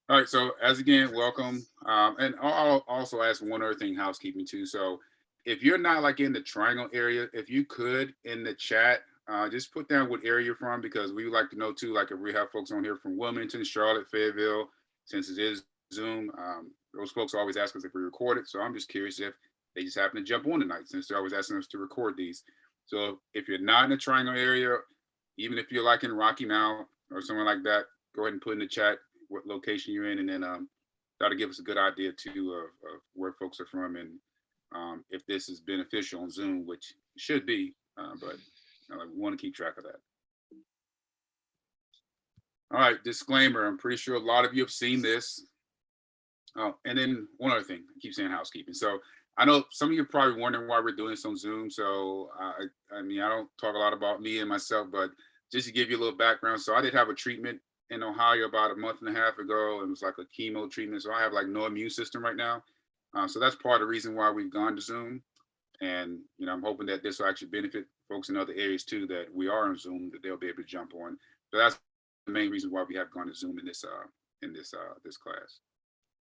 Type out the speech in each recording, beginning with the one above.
All right, so as again, welcome. And I'll also ask one other thing, housekeeping too. So if you're not like in the triangle area, if you could in the chat, just put down what area you're from because we would like to know too, like if we have folks on here from Wilmington, Charlotte, Fayetteville, since it is Zoom, those folks always ask us if we record it. So I'm just curious if they just happen to jump on tonight since they're always asking us to record these. So if you're not in the triangle area, even if you're like in Rocky Mount or somewhere like that, go ahead and put in the chat what location you're in, and then that'll give us a good idea too of where folks are from and if this is beneficial on Zoom, which should be, but we want to keep track of that. All right, disclaimer. I'm pretty sure a lot of you have seen this. Oh, and then one other thing, I keep saying housekeeping. So I know some of you are probably wondering why we're doing this on Zoom. So I mean, I don't talk a lot about me and myself, but just to give you a little background. So I did have a treatment in Ohio about a month and a half ago. It was like a chemo treatment. So I have like no immune system right now. So that's part of the reason why we've gone to Zoom. And I'm hoping that this will actually benefit folks in other areas too, that we are on Zoom, that they'll be able to jump on. So that's the main reason why we have gone to Zoom in this class.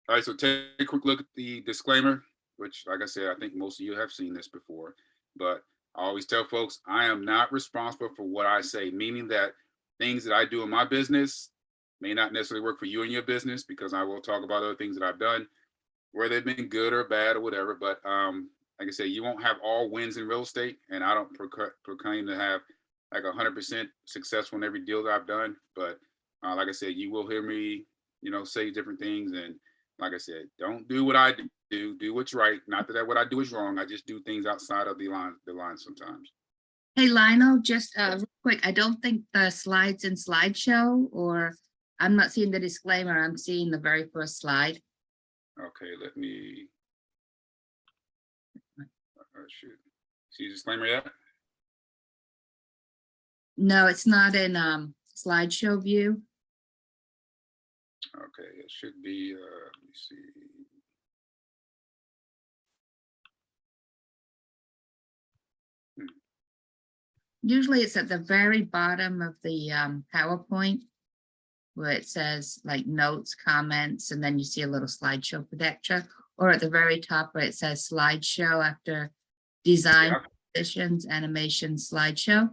All right, so take a quick look at the disclaimer, which, like I said, I think most of you have seen this before, but I always tell folks I am not responsible for what I say, meaning that things that I do in my business may not necessarily work for you in your business because I will talk about other things that I've done, where they've been good or bad or whatever. But like I said, you won't have all wins in real estate, and I don't proclaim to have like 100% successful in every deal that I've done. But like I said, you will hear me, say different things and like I said, don't do what I do. Do what's right. Not that what I do is wrong. I just do things outside of the line sometimes. Hey, Lionel, just real quick, I don't think the slides in slideshow, or I'm not seeing the disclaimer. I'm seeing the very first slide. Okay, let me. Shoot. See the disclaimer yet? No, it's not in slideshow view. Okay, it should be. Let me see. Usually it's at the very bottom of the PowerPoint where it says like notes, comments, and then you see a little slideshow projector, or at the very top where it says slideshow after design, positions, animation, slideshow.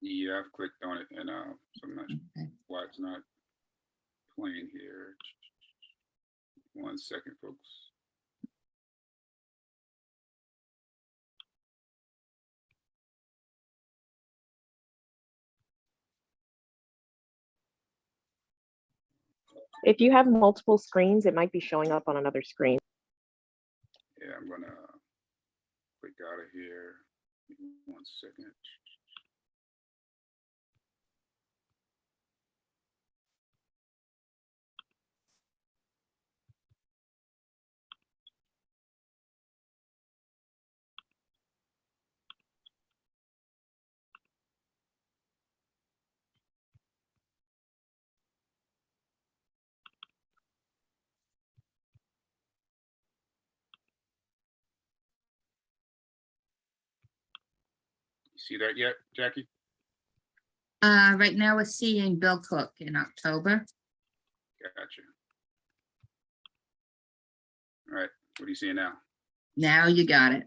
Yeah, I've clicked on it and so I'm not sure why it's not playing here. 1 second, folks. If you have multiple screens, it might be showing up on another screen. Yeah, I'm gonna click out of here. 1 second. You see that yet, Jackie? Right now we're seeing Bill Cook in October. Gotcha. All right, what are you seeing now? Now you got it.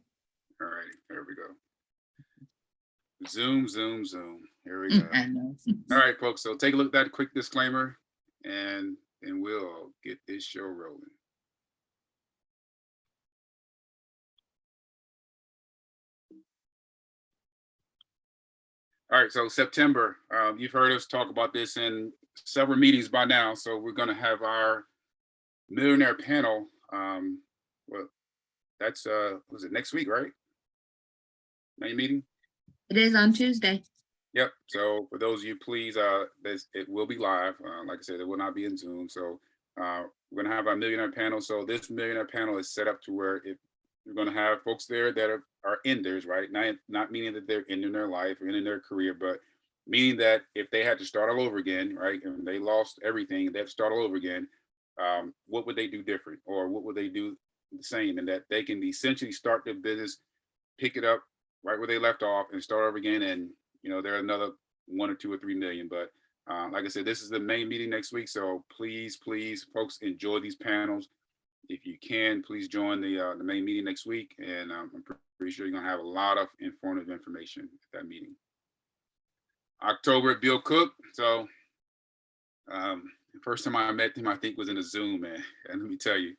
All right, there we go. Zoom, zoom, zoom. Here we go. All right, folks, so take a look at that quick disclaimer and we'll get this show rolling. All right, so September, you've heard us talk about this in several meetings by now. So we're going to have our millionaire panel. Well, that's was it next week, right? Main meeting. It is on Tuesday. Yep. So for those of you, please, it will be live. Like I said, it will not be in Zoom. So we're gonna have our millionaire panel. So this millionaire panel is set up to where if you're gonna have folks there that are enders, right? Not meaning that they're ending their life or ending their career, but meaning that if they had to start all over again, right, and they lost everything, they have to start all over again. What would they do different, or what would they do the same, and that they can essentially start their business, pick it up right where they left off, and start over again, and they're another 1 or 2 or 3 million. But Like I said, this is the main meeting next week, so please, folks, enjoy these panels. If you can, please join the main meeting next week, and I'm pretty sure you're gonna have a lot of informative information at that meeting. October, Bill Cook. So the first time I met them, I think was in a Zoom, man. And let me tell you,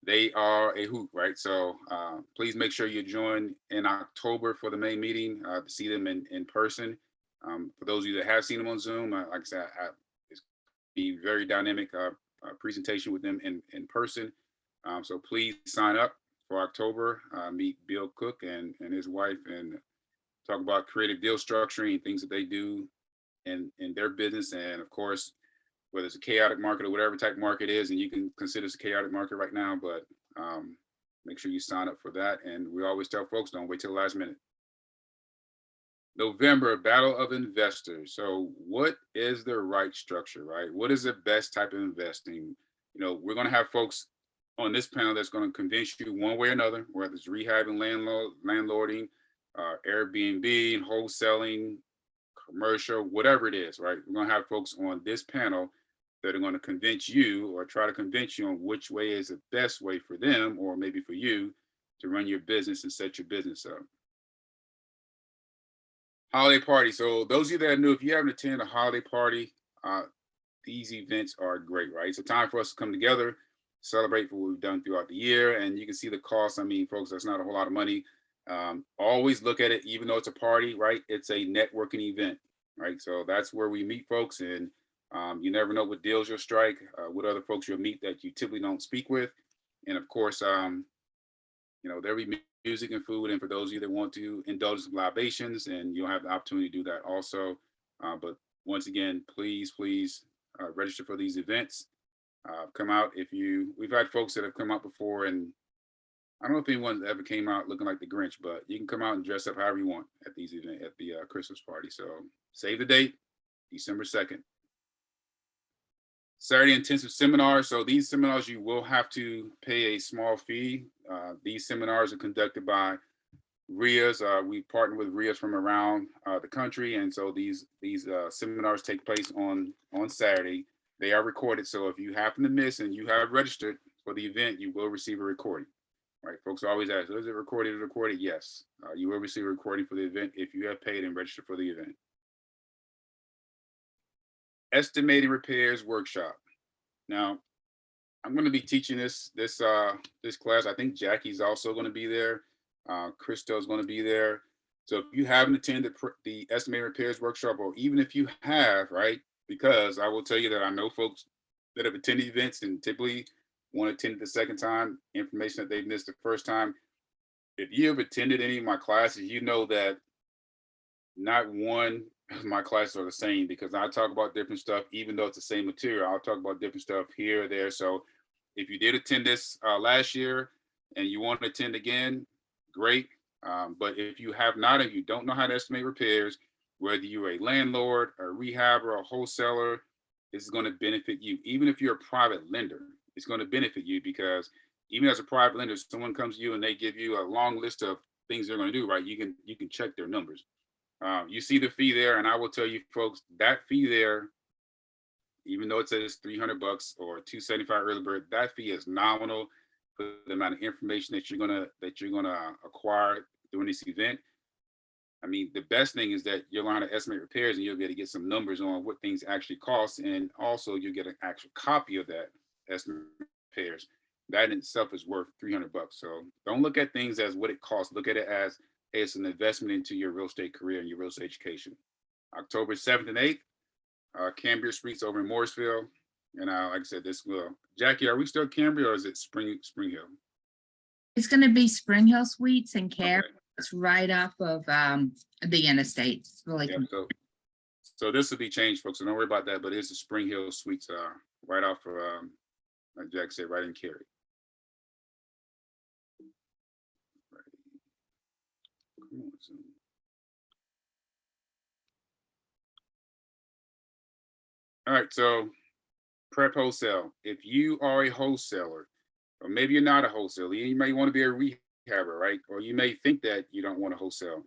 they are a hoot, right? So please make sure you join in October for the main meeting to see them in person. For those of you that have seen them on Zoom, like I said, it's be very dynamic presentation with them in person. So please sign up for October. Meet Bill Cook and his wife and talk about creative deal structuring, things that they do in their business, and of course, whether it's a chaotic market or whatever type market is, and you can consider it's a chaotic market right now, but make sure you sign up for that. And we always tell folks, don't wait till the last minute. November, Battle of Investors. So what is the right structure, right? What is the best type of investing? You know, we're going to have folks on this panel that's going to convince you one way or another, whether it's rehabbing, landlording, Airbnb, wholesaling, commercial, whatever it is, right? We're going to have folks on this panel that are going to convince you or try to convince you on which way is the best way for them, or maybe for you, to run your business and set your business up. Holiday party. So those of you that are new, if you haven't attended a holiday party, these events are great, right? It's a time for us to come together, celebrate for what we've done throughout the year. And you can see the cost. I mean, folks, that's not a whole lot of money. Always look at it, even though it's a party, right? It's a networking event, right? So that's where we meet folks, and you never know what deals you'll strike, what other folks you'll meet that you typically don't speak with. And of course, you know, there'll be music and food. And for those of you that want to indulge in libations, and you'll have the opportunity to do that also. But once again, please register for these events. Come out we've had folks that have come out before, and I don't know if anyone ever came out looking like the Grinch, but you can come out and dress up however you want at these events, at the Christmas party. So save the date, December 2nd. Saturday intensive seminars. So these seminars, you will have to pay a small fee. These seminars are conducted by RIAs. We partner with RIAs from around the country. And so these seminars take place on Saturday. They are recorded. So if you happen to miss and you have registered for the event, you will receive a recording. Right, folks always ask, is it recorded or recorded? Yes, you will receive a recording for the event if you have paid and registered for the event. Estimating repairs workshop. Now, I'm going to be teaching this class. I think Jackie's also going to be there. Christo's going to be there. So if you haven't attended the estimating repairs workshop, or even if you have, right, because I will tell you that I know folks that have attended events and typically want to attend it the second time, information that they missed the first time. If you have attended any of my classes, you know that not one of my classes are the same, because I talk about different stuff, even though it's the same material. I'll talk about different stuff here or there. So if you did attend this last year and you want to attend again, great. But if you have not, and you don't know how to estimate repairs, whether you're a landlord, a rehabber, a wholesaler, this is going to benefit you. Even if you're a private lender, it's going to benefit you, because even as a private lender, someone comes to you and they give you a long list of things they're going to do, right? You can check their numbers. You see the fee there, and I will tell you folks, that fee there, even though it says $300 or $275 early bird, that fee is nominal for the amount of information that you're gonna acquire during this event. I mean, the best thing is that you'll learn how to estimate repairs, and you'll be able to get some numbers on what things actually cost, and also you'll get an actual copy of that estimate repairs. That in itself is worth $300. So don't look at things as what it costs. Look at it as, hey, it's an investment into your real estate career and your real estate education. October 7th and 8th, Cambria Suites over in Morrisville. And like I said, this will. Jackie, are we still Cambria, or is it Spring Hill? It's going to be Spring Hill Suites in Cambria. Okay. It's right off of the interstate. It's really Yeah, so this will be changed, folks. So don't worry about that. But it's the Spring Hill Suites, right off of, like Jack said, right in Cary. Come on, Zoom. All right, so prep wholesale. If you are a wholesaler, or maybe you're not a wholesaler, you may want to be a rehabber, right? Or you may think that you don't want to wholesale.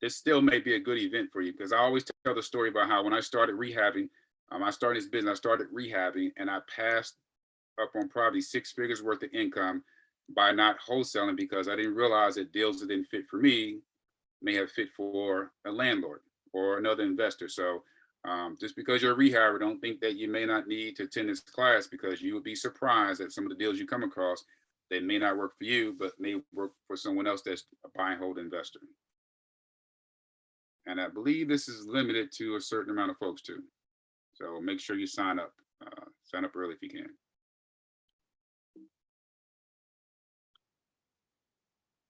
this still may be a good event for you, because I always tell the story about how when I started rehabbing, I started this business, I started rehabbing, and I passed up on probably 6 figures worth of income by not wholesaling, because I didn't realize that deals that didn't fit for me may have fit for a landlord or another investor. So just because you're a rehabber, don't think that you may not need to attend this class, because you would be surprised at some of the deals you come across that may not work for you, but may work for someone else that's a buy and hold investor. And I believe this is limited to a certain amount of folks too. So make sure you sign up early if you can.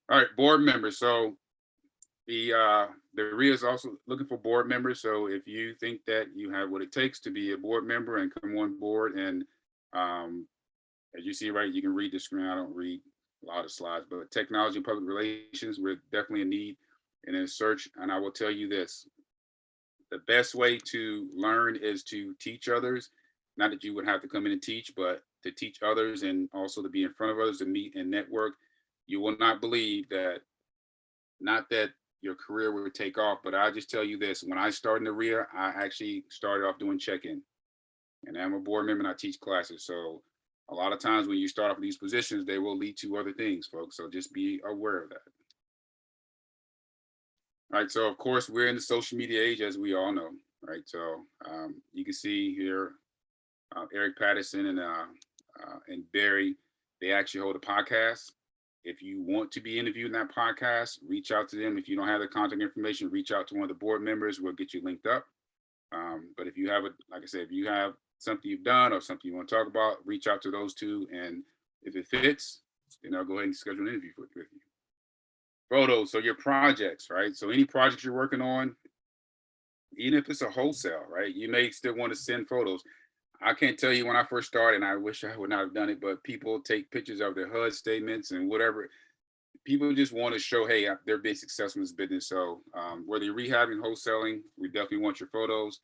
All right, board members. So the RIA is also looking for board members. So if you think that you have what it takes to be a board member and come on board, and as you see, right, you can read the screen. I don't read a lot of slides, but technology and public relations, we're definitely in need and in search. And I will tell you this, the best way to learn is to teach others. Not that you would have to come in and teach, but to teach others, and also to be in front of others, to meet and network. You will not believe that, not that your career will take off, but I just tell you this, when I started in the RIA, I actually started off doing check-in, and I'm a board member and I teach classes. So a lot of times when you start off in these positions, they will lead to other things, folks. So just be aware of that. All right, so of course we're in the social media age, as we all know, right? So you can see here, Eric Patterson and Barry, they actually hold a podcast. If you want to be interviewed in that podcast, reach out to them. If you don't have the contact information, reach out to one of the board members. We'll get you linked up. But if you have like I said, if you have something you've done or something you want to talk about, reach out to those two. And if it fits, then I'll go ahead and schedule an interview with you. Photos, so your projects, right? So any projects you're working on, even if it's a wholesale, right? You may still want to send photos. I can't tell you when I first started, and I wish I would not have done it, but people take pictures of their HUD statements and whatever. People just want to show, hey, they're being successful in this business. So whether you're rehabbing, wholesaling, we definitely want your photos.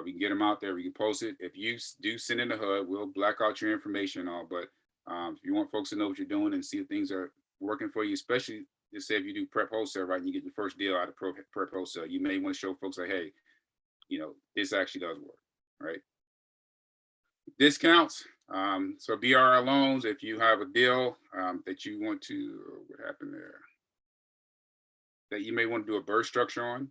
We can get them out there. We can post it. If you do send in the HUD, we'll black out your information and all. But if you want folks to know what you're doing and see if things are working for you, especially just say if you do prep wholesale, right, and you get your first deal out of prep wholesale, you may want to show folks like, hey, this actually does work, right? Discounts. So BRL loans, if you have a deal that you want to, what happened there? That you may want to do a burst structure on,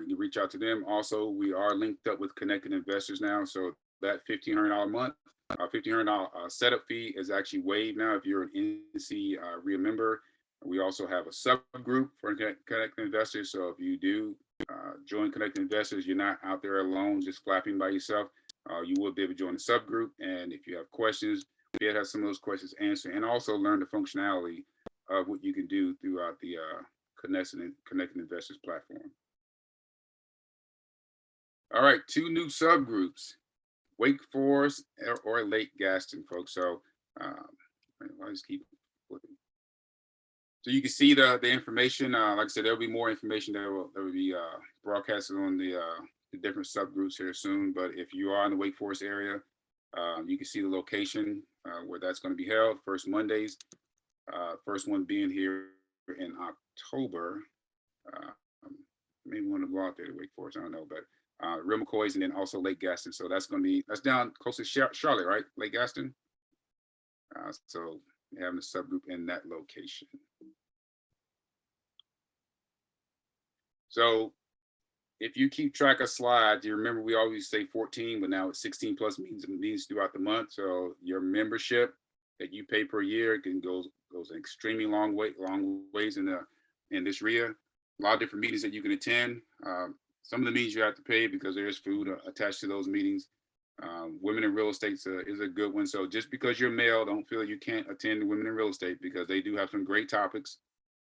you can reach out to them. Also, we are linked up with Connected Investors now. So that $1,500 a month, $1,500 setup fee is actually waived now if you're an NC RIA member. We also have a subgroup for Connected Investors. So if you do join Connected Investors, you're not out there alone, just flapping by yourself. You will be able to join the subgroup. And if you have questions, be able to have some of those questions answered, and also learn the functionality of what you can do throughout the Connected Investors platform. All right, 2 new subgroups, Wake Forest or Lake Gaston, folks. So I'll just keep looking. So you can see the information. Like I said, there'll be more information that will be broadcasted on the different subgroups here soon. But if you are in the Wake Forest area, you can see the location where that's going to be held. First Mondays, first one being here in October. Maybe want to go out there to Wake Forest, I don't know, but Real McCoys, and then also Lake Gaston. So that's down close to Charlotte, right? Lake Gaston. So having a subgroup in that location. So if you keep track of slides, you remember we always say 14, but now it's 16 plus meetings throughout the month. So your membership that you pay per year goes an extremely long ways in this RIA. A lot of different meetings that you can attend. Some of the meetings you have to pay because there is food attached to those meetings. Women in Real Estate is a good one. So just because you're male, don't feel you can't attend Women in Real Estate, because they do have some great topics.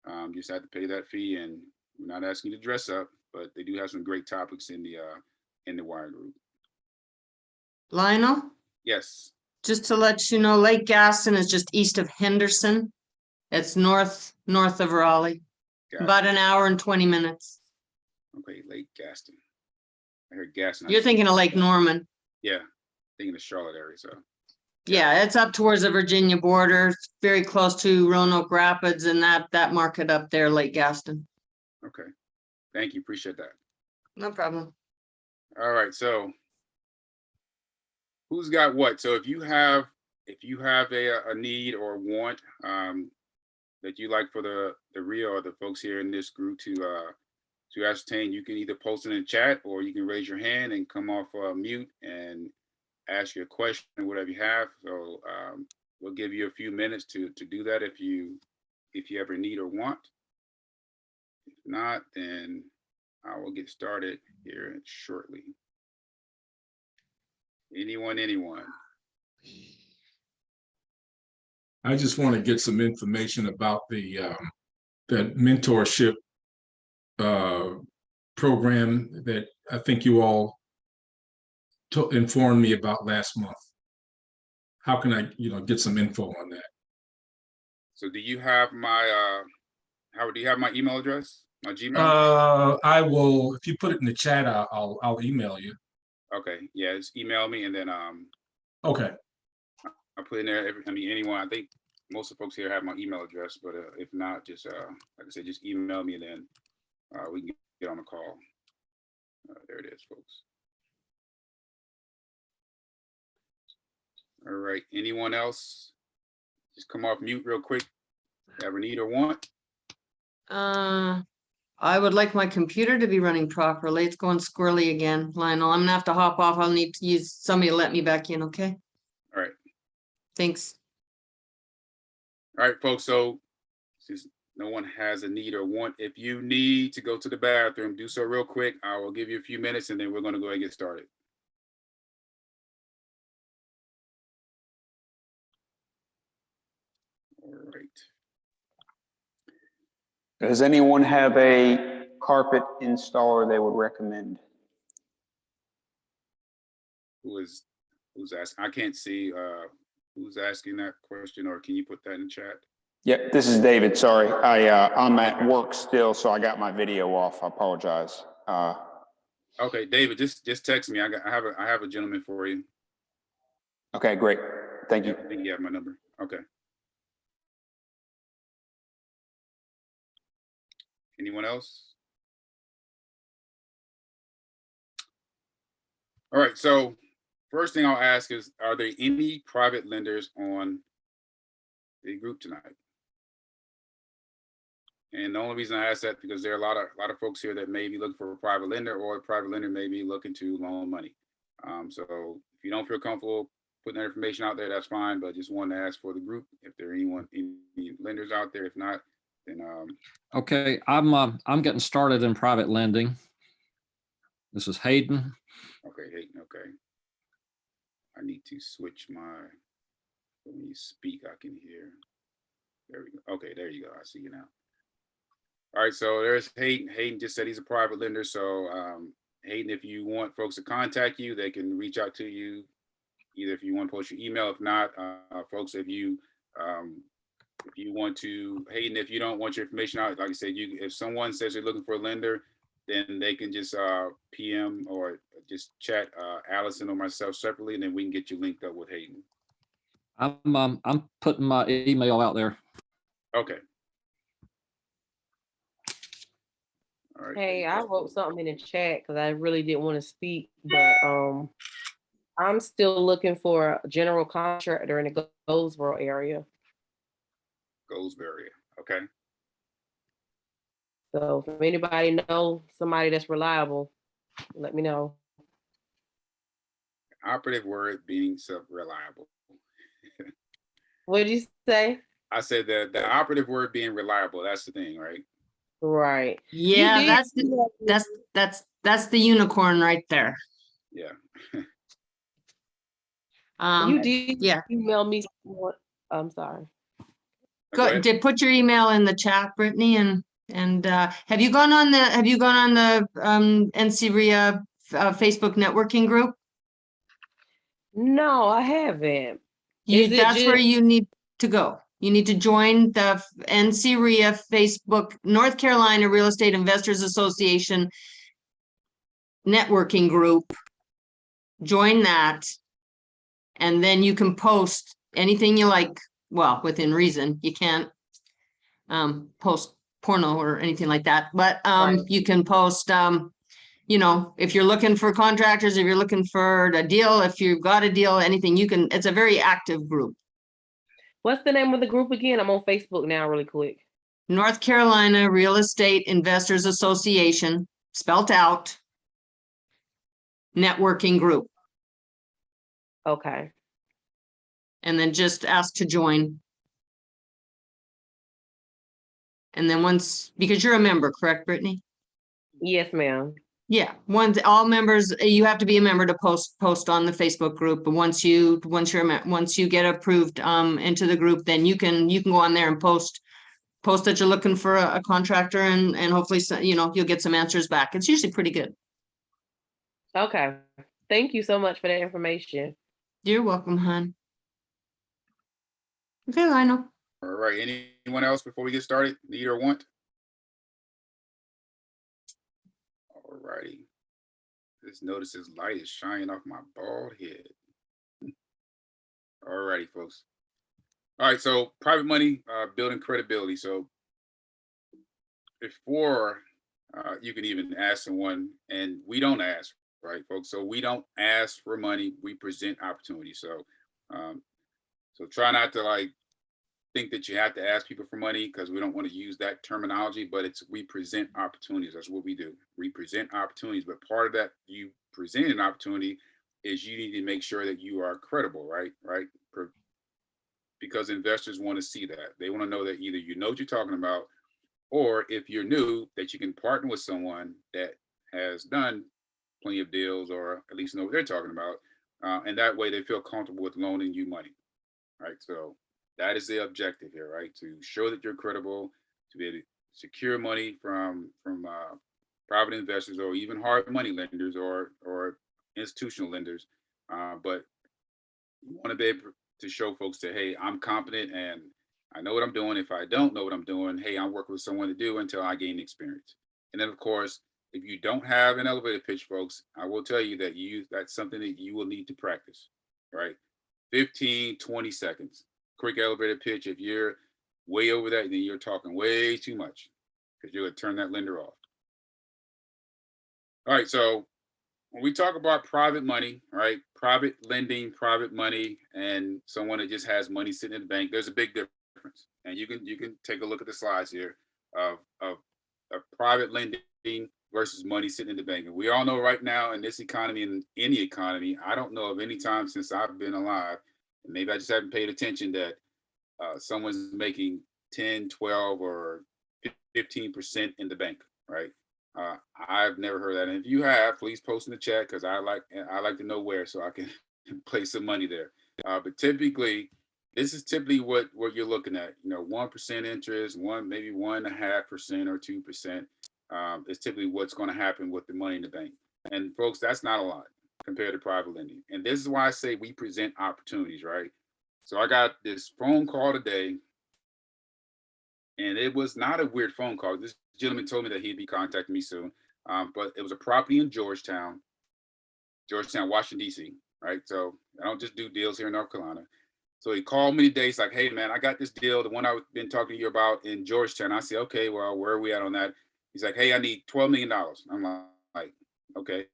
You just have to pay that fee, and we're not asking you to dress up, but they do have some great topics in the wire group. Lionel, Yes. just to let you know, Lake Gaston is just east of Henderson. It's north of Raleigh, about an hour and 20 minutes. Okay, Lake Gaston. I heard Gaston. You're thinking of Lake Norman. Yeah, thinking of Charlotte area. So Yeah, it's up towards the Virginia border. It's very close to Roanoke Rapids and that market up there, Lake Gaston. okay. Thank you. Appreciate that. No problem. All right. So who's got what? So if you have a need or want that you like for the RIA or the folks here in this group to ascertain, you can either post it in the chat or you can raise your hand and come off mute and ask your question, whatever you have. So we'll give you a few minutes to do that if you ever need or want. If not, then I will get started here shortly. Anyone? I just want to get some information about the that mentorship program that I think you all informed me about last month. How can I, get some info on that? So do you have my Howard, do you have my email address? My Gmail? I will, if you put it in the chat, I'll email you. Okay, yeah, just email me and then Okay. I'll put in there anyone. I think most of the folks here have my email address, but if not, just like I said, just email me and then we can get on the call. There it is, folks. All right, anyone else? Just come off mute real quick. Ever need or want? I would like my computer to be running properly. It's going squirrely again, Lionel. I'm gonna have to hop off. I'll need to use somebody to let me back in, okay? All right. Thanks. All right, folks. So since no one has a need or want, if you need to go to the bathroom, do so real quick. I will give you a few minutes and then we're going to go ahead and get started. All right. Does anyone have a carpet installer they would recommend? Who's asking? I can't see who's asking that question, or can you put that in chat? Yeah, this is David. Sorry, I'm at work still, so I got my video off. I apologize. Okay, David, just text me. I have a gentleman for you. Okay, great. Thank you. I think you have my number. Okay. Anyone else? All right, so first thing I'll ask is, are there any private lenders on the group tonight? And the only reason I ask that because there are a lot of folks here that may be looking for a private lender, or a private lender may be looking to loan money. So if you don't feel comfortable putting that information out there, that's fine. But just wanted to ask for the group if there are any lenders out there. If not, then okay, I'm getting started in private lending. This is Hayden. Okay, Hayden. Okay, I need to switch when you speak, I can hear. There we go. Okay, there you go. I see you now. All right, so there's Hayden. Hayden just said he's a private lender. So Hayden, if you want folks to contact you, they can reach out to you. Either if you want to post your email, if not, folks, if you want to, Hayden, if you don't want your information out, like I said, if someone says they're looking for a lender, then they can just PM or just chat Allison or myself separately, and then we can get you linked up with Hayden. I'm putting my email out there. Okay. All right. Hey, I wrote something in the chat because I really didn't want to speak, but I'm still looking for a general contractor in the Goldsboro area. Goldsboro, okay. So if anybody know somebody that's reliable, let me know. Operative word being reliable. What did you say? I said that the operative word being reliable. That's the thing, right? Right. Yeah, that's the unicorn right there. Yeah. You did yeah. email me. I'm sorry. Go put your email in the chat, Brittany, and have you gone on the NCRIA Facebook networking group? No, I haven't. That's where you need to go. You need to join the NCRIA Facebook North Carolina Real Estate Investors Association networking group. Join that, and then you can post anything you like. Well, within reason. You can't post porno or anything like that, but Right. you can post, you know, if you're looking for contractors, if you're looking for a deal, if you've got a deal, anything, you can, it's a very active group. What's the name of the group again? I'm on Facebook now really quick. North Carolina Real Estate Investors Association, spelt out, networking group, Okay. and then just ask to join. And then once, because you're a member, correct, Brittany? Yes, ma'am. Yeah, once all members, you have to be a member to post on the Facebook group, but once you get approved into the group, then you can go on there and post that you're looking for a contractor, and hopefully, you know, you'll get some answers back. It's usually pretty good. Okay. Thank you so much for that information. You're welcome, hon. Okay, Lionel. All right, anyone else before we get started, need or want? All righty. Just notice this light is shining off my bald head. All righty, folks. All right, so private money, building credibility. So before you can even ask someone, and we don't ask, right, folks? So we don't ask for money, we present opportunity. So so try not to like think that you have to ask people for money, because we don't want to use that terminology, but it's we present opportunities. That's what we do. We present opportunities, but part of that, you presenting an opportunity, is you need to make sure that you are credible, right? Because investors want to see that. They want to know that either you know what you're talking about, or if you're new, that you can partner with someone that has done plenty of deals, or at least know what they're talking about. And that way they feel comfortable with loaning you money, right? So that is the objective here, right? To show that you're credible, to be able to secure money from private investors, or even hard money lenders, or institutional lenders. But you want to be able to show folks that, hey, I'm competent and I know what I'm doing. If I don't know what I'm doing, hey, I'm working with someone to do until I gain experience. And then, of course, if you don't have an elevator pitch, folks, I will tell you that that's something that you will need to practice, right? 15, 20 seconds. Quick elevator pitch. If you're way over that, then you're talking way too much, because you're going to turn that lender off. All right, so when we talk about private money, right? Private lending, private money, and someone that just has money sitting in the bank, there's a big difference. And you can take a look at the slides here of private lending versus money sitting in the bank. And we all know right now in this economy, and any economy, I don't know of any time since I've been alive, and maybe I just haven't paid attention, that someone's making 10, 12, or 15% in the bank, right? I've never heard that. And if you have, please post in the chat, because I like to know where, so I can place some money there. But typically, this is typically what you're looking at. 1% interest, maybe 1.5% or 2%. Is typically what's going to happen with the money in the bank. And folks, that's not a lot compared to private lending. And this is why I say we present opportunities, right? So I got this phone call today, and it was not a weird phone call. This gentleman told me that he'd be contacting me soon. But it was a property in Georgetown, Washington, D.C., right? So I don't just do deals here in North Carolina. So he called me today. He's like, hey, man, I got this deal, the one I've been talking to you about in Georgetown. I said, okay, well, where are we at on that? He's like, hey, I need $12 million. I'm like, okay,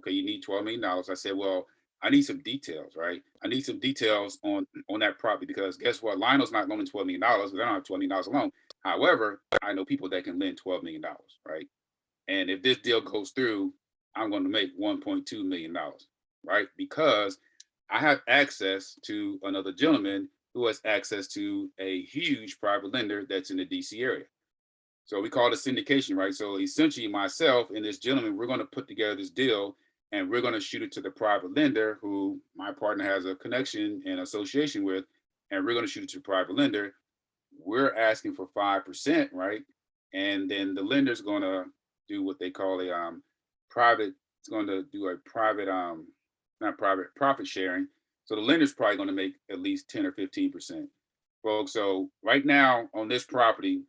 you need $12 million. I said, well, I need some details, right? I need some details on that property, because guess what? Lionel's not loaning $12 million because I don't have $12 million alone. However, I know people that can lend $12 million, right? And if this deal goes through, I'm going to make $1.2 million, right? Because I have access to another gentleman who has access to a huge private lender that's in the DC area. So we call it a syndication, right? So essentially myself and this gentleman, we're going to put together this deal, and we're going to shoot it to the private lender, who my partner has a connection and association with, and we're going to shoot it to the private lender. We're asking for 5%, right? And then the lender's going to do what they call a private, it's going to do a private, not private, profit sharing. So the lender's probably going to make at least 10 or 15%. Folks, so right now on this property,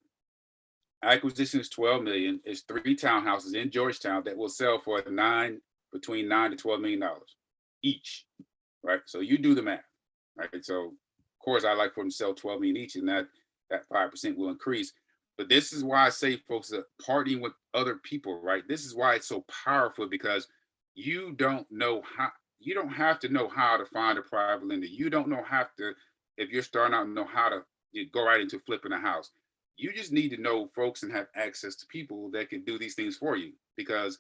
acquisition is $12 million. It's 3 townhouses in Georgetown that will sell for between $9 to $12 million each, right? So you do the math, right? So of course I like for them to sell $12 million each, and that that 5% will increase. But this is why I say, folks, that partnering with other people, right? This is why it's so powerful, because you don't have to know how to find a private lender. You don't have to, if you're starting out, know how to go right into flipping a house. You just need to know folks and have access to people that can do these things for you. Because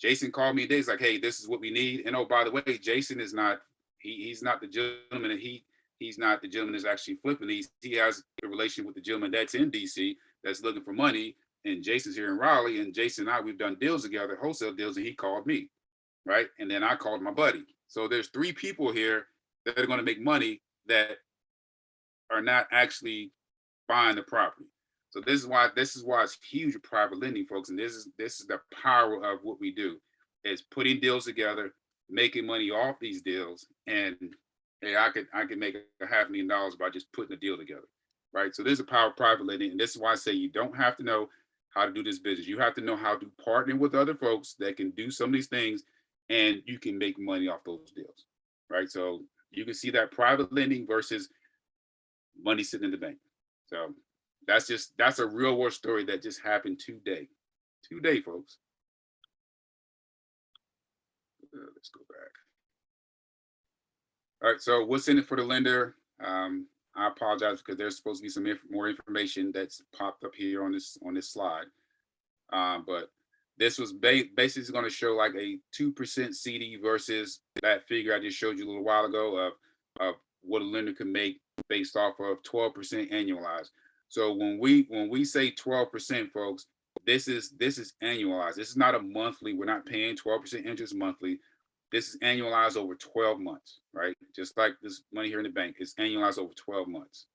Jason called me today. He's like, hey, this is what we need. And oh, by the way, Jason is not, he's not the gentleman, and he's not the gentleman that's actually flipping these. He has a relation with the gentleman that's in DC that's looking for money. And Jason's here in Raleigh, and Jason and I, we've done deals together, wholesale deals, and he called me, right? And then I called my buddy. So there's 3 people here that are going to make money that are not actually buying the property. So this is why it's huge with private lending, folks. And this is the power of what we do, is putting deals together, making money off these deals. And hey, I could make $500,000 by just putting a deal together, right? So there's a power of private lending. And this is why I say you don't have to know how to do this business. You have to know how to partner with other folks that can do some of these things, and you can make money off those deals, right? So you can see that private lending versus money sitting in the bank. So that's a real world story that just happened today, folks. Let's go back. All right, so what's in it for the lender? I apologize because there's supposed to be some more information that's popped up here on this slide. But this was basically going to show like a 2% CD versus that figure I just showed you a little while ago of what a lender can make based off of 12% annualized. So when we say 12%, folks, this is annualized. This is not a monthly. We're not paying 12% interest monthly. This is annualized over 12 months, right? Just like this money here in the bank, it's annualized over 12 months.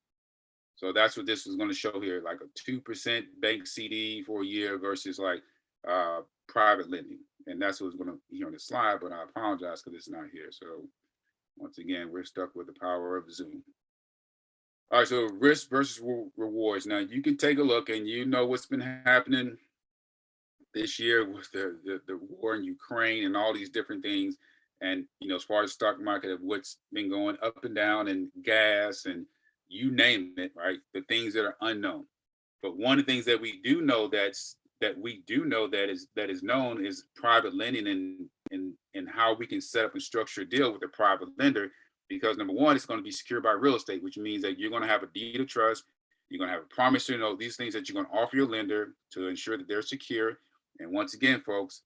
So that's what this was going to show here, like a 2% bank CD for a year versus like private lending. And that's what's going to be on the slide, but I apologize because it's not here. So once again, we're stuck with the power of Zoom. All right, so risk versus rewards. Now you can take a look, and you know what's been happening this year with the war in Ukraine and all these different things. And, you know, as far as stock market, of what's been going up and down, and gas, and you name it, right? The things that are unknown. But one of the things that we do know that is known is private lending, and how we can set up and structure a deal with a private lender. Because number one, it's going to be secured by real estate, which means that you're going to have a deed of trust. You're going to have a promissory note, these things that you're going to offer your lender to ensure that they're secure. And once again, folks,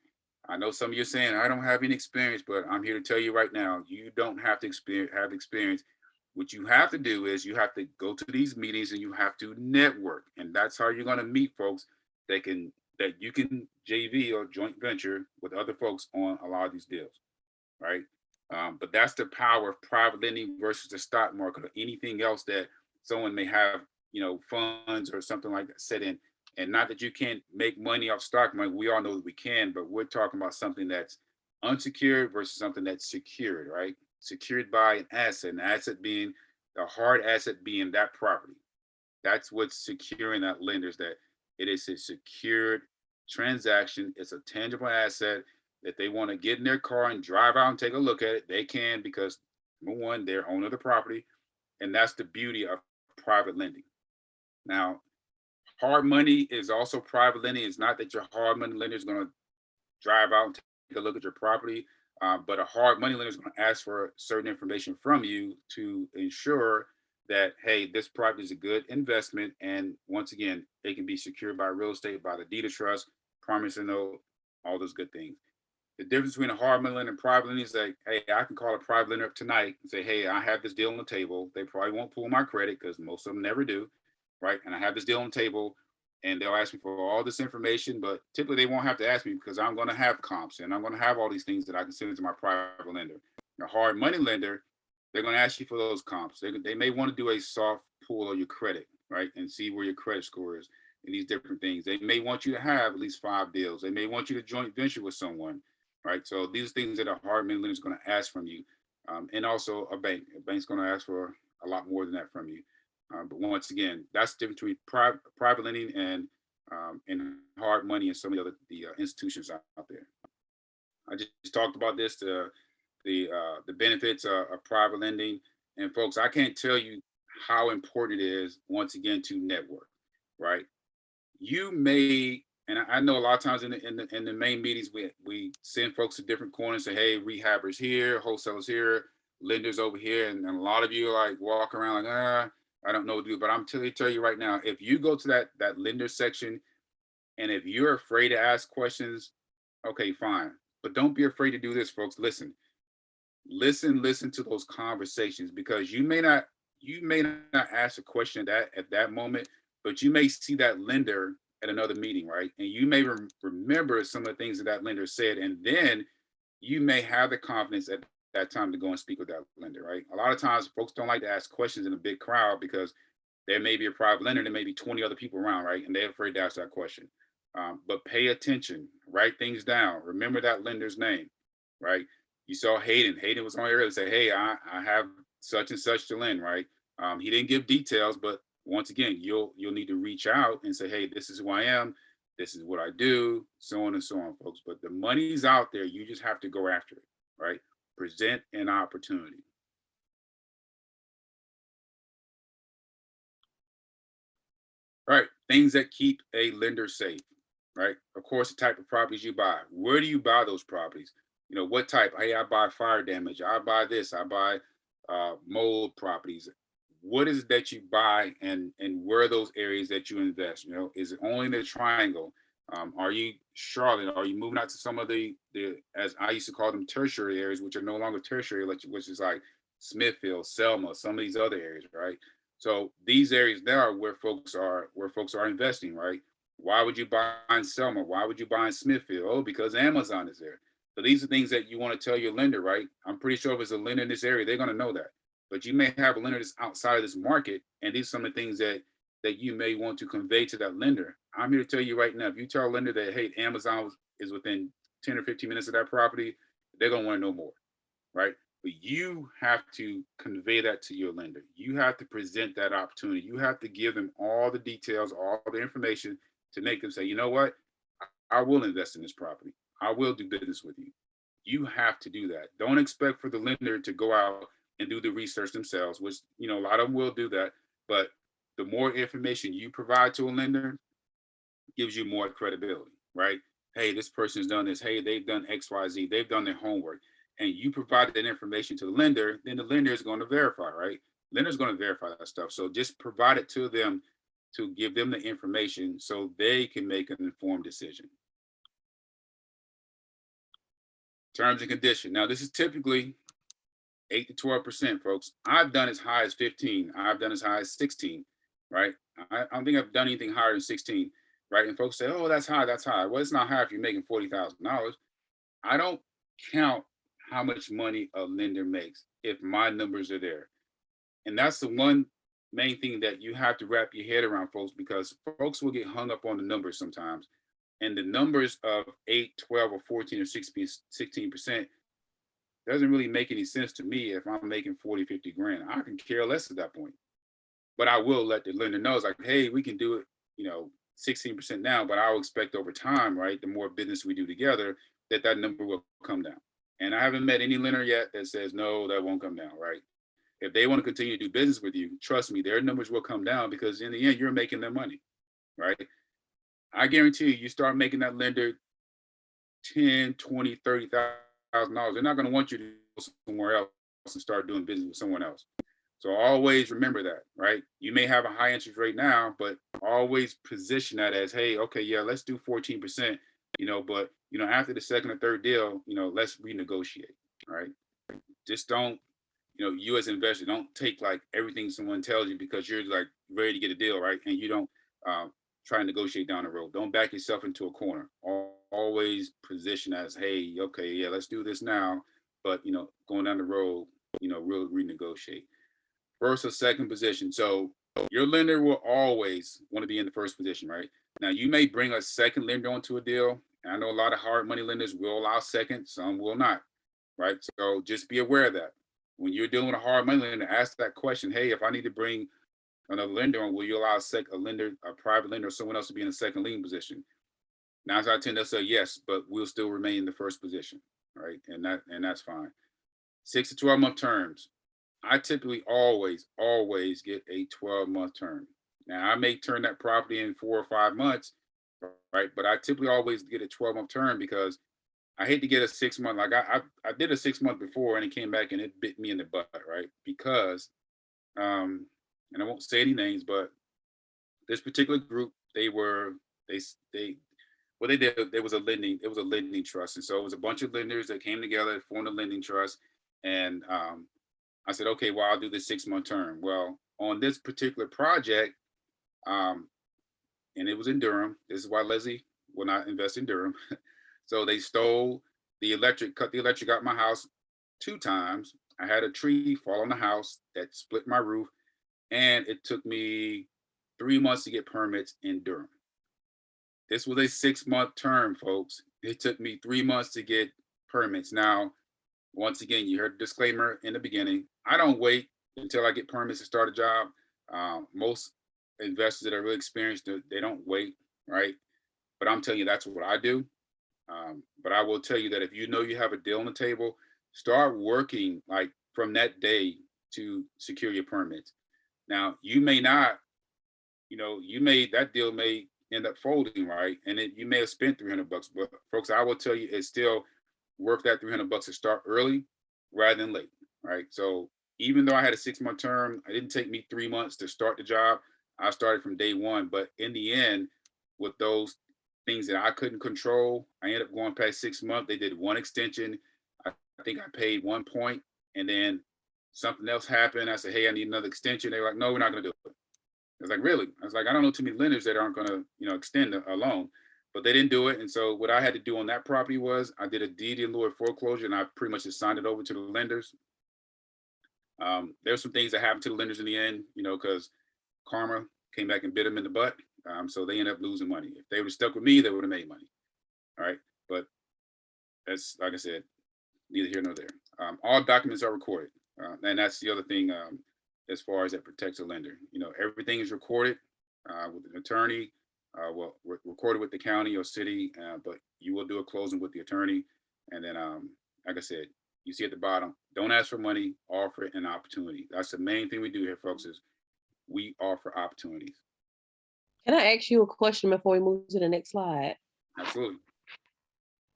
I know some of you are saying, I don't have any experience, but I'm here to tell you right now, you don't have to have experience. What you have to do is you have to go to these meetings, and you have to network. And that's how you're going to meet folks that you can JV or joint venture with other folks on a lot of these deals, right? But that's the power of private lending versus the stock market or anything else that someone may have, you know, funds or something like that set in. And not that you can't make money off stock money. We all know that we can, but we're talking about something that's unsecured versus something that's secured, right? Secured by an asset being the hard asset being that property. That's what's securing that lenders, that it is a secured transaction. It's a tangible asset that they want to get in their car and drive out and take a look at it. They can, because number one, they're owner of the property. And that's the beauty of private lending. Now, hard money is also private lending. It's not that your hard money lender is going to drive out and take a look at your property, but a hard money lender is going to ask for certain information from you to ensure that, hey, this property is a good investment. And once again, it can be secured by real estate, by the deed of trust, promissory note, all those good things. The difference between a hard money lender and private lending is like, hey, I can call a private lender up tonight and say, hey, I have this deal on the table. They probably won't pull my credit because most of them never do, right? And I have this deal on the table, and they'll ask me for all this information, but typically they won't have to ask me because I'm going to have comps and I'm going to have all these things that I can send to my private lender. A hard money lender, they're going to ask you for those comps. They may want to do a soft pull of your credit, right? And see where your credit score is and these different things. They may want you to have at least 5 deals. They may want you to joint venture with someone, right? So these things that a hard money lender is going to ask from you. And also a bank's going to ask for a lot more than that from you. But once again, that's the difference between private lending and hard money and some of the institutions out there. I just talked about this, the benefits of private lending. And folks, I can't tell you how important it is, once again, to network, right? You may, and I know a lot of times in the main meetings, we send folks to different corners, say, hey, rehabbers here, wholesalers here, lenders over here, and a lot of you like walk around like, I don't know what to do. But I'm tell you right now, if you go to that lender section, and if you're afraid to ask questions, okay, fine. But don't be afraid to do this, folks. Listen to those conversations, because you may not ask a question at that moment, but you may see that lender at another meeting, right? And you may remember some of the things that lender said, and then you may have the confidence at that time to go and speak with that lender, right? A lot of times folks don't like to ask questions in a big crowd because there may be a private lender, there may be 20 other people around, right? And they're afraid to ask that question. But pay attention, write things down, remember that lender's name, right? You saw Hayden was on here to say, hey, I have such and such to lend, right? He didn't give details, but once again, you'll need to reach out and say, hey, this is who I am, this is what I do, so on and so on, folks. But the money's out there, you just have to go after it, right? Present an opportunity. All right, things that keep a lender safe, right? Of course, the type of properties you buy. Where do you buy those properties? You know, what type? Hey, I buy fire damage. I buy this. I buy mold properties. What is it that you buy, and where are those areas that you invest? You know, is it only in the triangle? Are you Charlotte? Are you moving out to some of the as I used to call them, tertiary areas, which are no longer tertiary, which is like Smithfield, Selma, some of these other areas, right? So these areas there are where folks are investing, right? Why would you buy in Selma? Why would you buy in Smithfield? Oh, because Amazon is there. So these are things that you want to tell your lender, right? I'm pretty sure if it's a lender in this area, they're going to know that. But you may have a lender that's outside of this market, and these are some of the things that you may want to convey to that lender. I'm here to tell you right now, if you tell a lender that, hey, Amazon is within 10 or 15 minutes of that property, they're going to want to know more, right? But you have to convey that to your lender. You have to present that opportunity. You have to give them all the details, all the information to make them say, you know what, I will invest in this property. I will do business with you. You have to do that. Don't expect for the lender to go out and do the research themselves, which, you know, a lot of them will do that. But the more information you provide to a lender gives you more credibility, right? Hey, this person's done this. Hey, they've done X, Y, Z. They've done their homework. And you provide that information to the lender, then the lender is going to verify, right? Lender's going to verify that stuff. So just provide it to them to give them the information so they can make an informed decision. Terms and conditions. Now, this is typically 8 to 12%, folks. I've done as high as 15. I've done as high as 16, right? I don't think I've done anything higher than 16, right? And folks say, oh, that's high, that's high. Well, it's not high if you're making $40,000. I don't count how much money a lender makes if my numbers are there. And that's the one main thing that you have to wrap your head around, folks, because folks will get hung up on the numbers sometimes. And the numbers of 8, 12, or 14, or 16% doesn't really make any sense to me if I'm making 40, 50 grand. I can care less at that point. But I will let the lender know, it's like, hey, we can do it, you know, 16% now, but I'll expect over time, right, the more business we do together, that number will come down. And I haven't met any lender yet that says, no, that won't come down, right? If they want to continue to do business with you, trust me, their numbers will come down, because in the end, you're making their money, right? I guarantee you start making that lender $10,000, $20,000, $30,000, they're not going to want you to go somewhere else and start doing business with someone else. So always remember that, right? You may have a high interest rate now, but always position that as, hey, okay, yeah, let's do 14%, you know, but, you know, after the second or third deal, you know, let's renegotiate, right? Just don't, you know, you as an investor, don't take like everything someone tells you because you're like ready to get a deal, right? And you don't try and negotiate down the road. Don't back yourself into a corner. Always position as, hey, okay, yeah, let's do this now, but, you know, going down the road, you know, we'll renegotiate. First or second position. So your lender will always want to be in the first position, right? Now, you may bring a second lender onto a deal. And I know a lot of hard money lenders will allow second, some will not, right? So just be aware of that. When you're dealing with a hard money lender, ask that question, hey, if I need to bring another lender on, will you allow a private lender or someone else to be in a second lien position? 9 out of 10, they'll say yes, but we'll still remain in the first position, right? And that's fine. 6 to 12 month terms. I typically always get a 12-month term. Now I may turn that property in 4 or 5 months, right? But I typically always get a 12-month term because I hate to get a 6 month. Like I did a 6 month before and it came back and it bit me in the butt, right? Because and I won't say any names, but this particular group, they what they did, it was a lending trust. And so it was a bunch of lenders that came together, formed a lending trust. And I said, okay, well, I'll do this 6 month term. Well, on this particular project, and it was in Durham. This is why Leslie will not invest in Durham. So they stole the electric, cut the electric out my house 2 times. I had a tree fall on the house that split my roof, and it took me 3 months to get permits in Durham. This was a 6 month term, folks. It took me 3 months to get permits. Now, once again, you heard the disclaimer in the beginning. I don't wait until I get permits to start a job. Most investors that are really experienced, they don't wait, right? But I'm telling you, that's what I do. But I will tell you that if you know you have a deal on the table, start working like from that day to secure your permits. Now, you may not, that deal may end up folding, right? And you may have spent $300, but folks, I will tell you, it's still worth that $300 to start early rather than late, right? So even though I had a 6 month term, it didn't take me 3 months to start the job. I started from day one, but in the end, with those things that I couldn't control, I ended up going past 6 months. They did one extension. I think I paid 1 point, and then something else happened. I said, hey, I need another extension. They were like, no, we're not going to do it. I was like, really? I was like, I don't know too many lenders that aren't going to, extend a loan, but they didn't do it. And so what I had to do on that property was I did a deed in lieu of foreclosure, and I pretty much just signed it over to the lenders. There's some things that happened to the lenders in the end, because karma came back and bit them in the butt. So they ended up losing money. If they would have stuck with me, they would have made money. All right. But that's, like I said, neither here nor there. All documents are recorded. And that's the other thing as far as that protects a lender. Everything is recorded with an attorney, recorded with the county or city, but you will do a closing with the attorney. And then, like I said, you see at the bottom, don't ask for money, offer an opportunity. That's the main thing we do here, folks, is we offer opportunities. Can I ask you a question before we move to the next slide? Absolutely.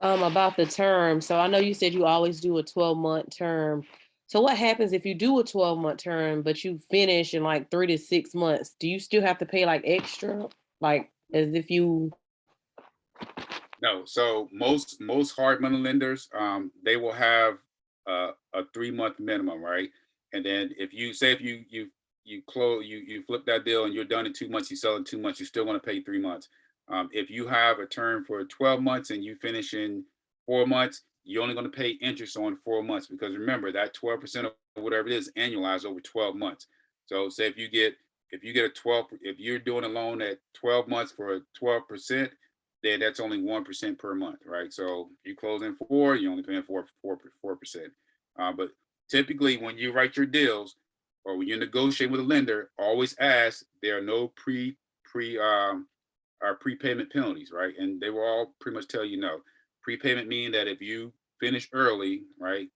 About the term. So I know you said you always do a 12-month term. So what happens if you do a 12-month term, but you finish in like 3 to 6 months? Do you still have to pay like extra, like as if you? No. So most hard money lenders, they will have a 3 month minimum, right? And then if you close, you flip that deal and you're done in 2 months, you sell in 2 months, you still want to pay 3 months. If you have a term for 12 months and you finish in 4 months, you're only going to pay interest on 4 months, because remember that 12% of whatever it is annualized over 12 months. So say if you get a 12, if you're doing a loan at 12 months for 12%, then that's only 1% per month, right? So if you close in 4, you're only paying 4%. But typically when you write your deals or when you negotiate with a lender, always ask, there are no prepayment penalties, right? And they will all pretty much tell you no. Prepayment mean that if you finish early, right,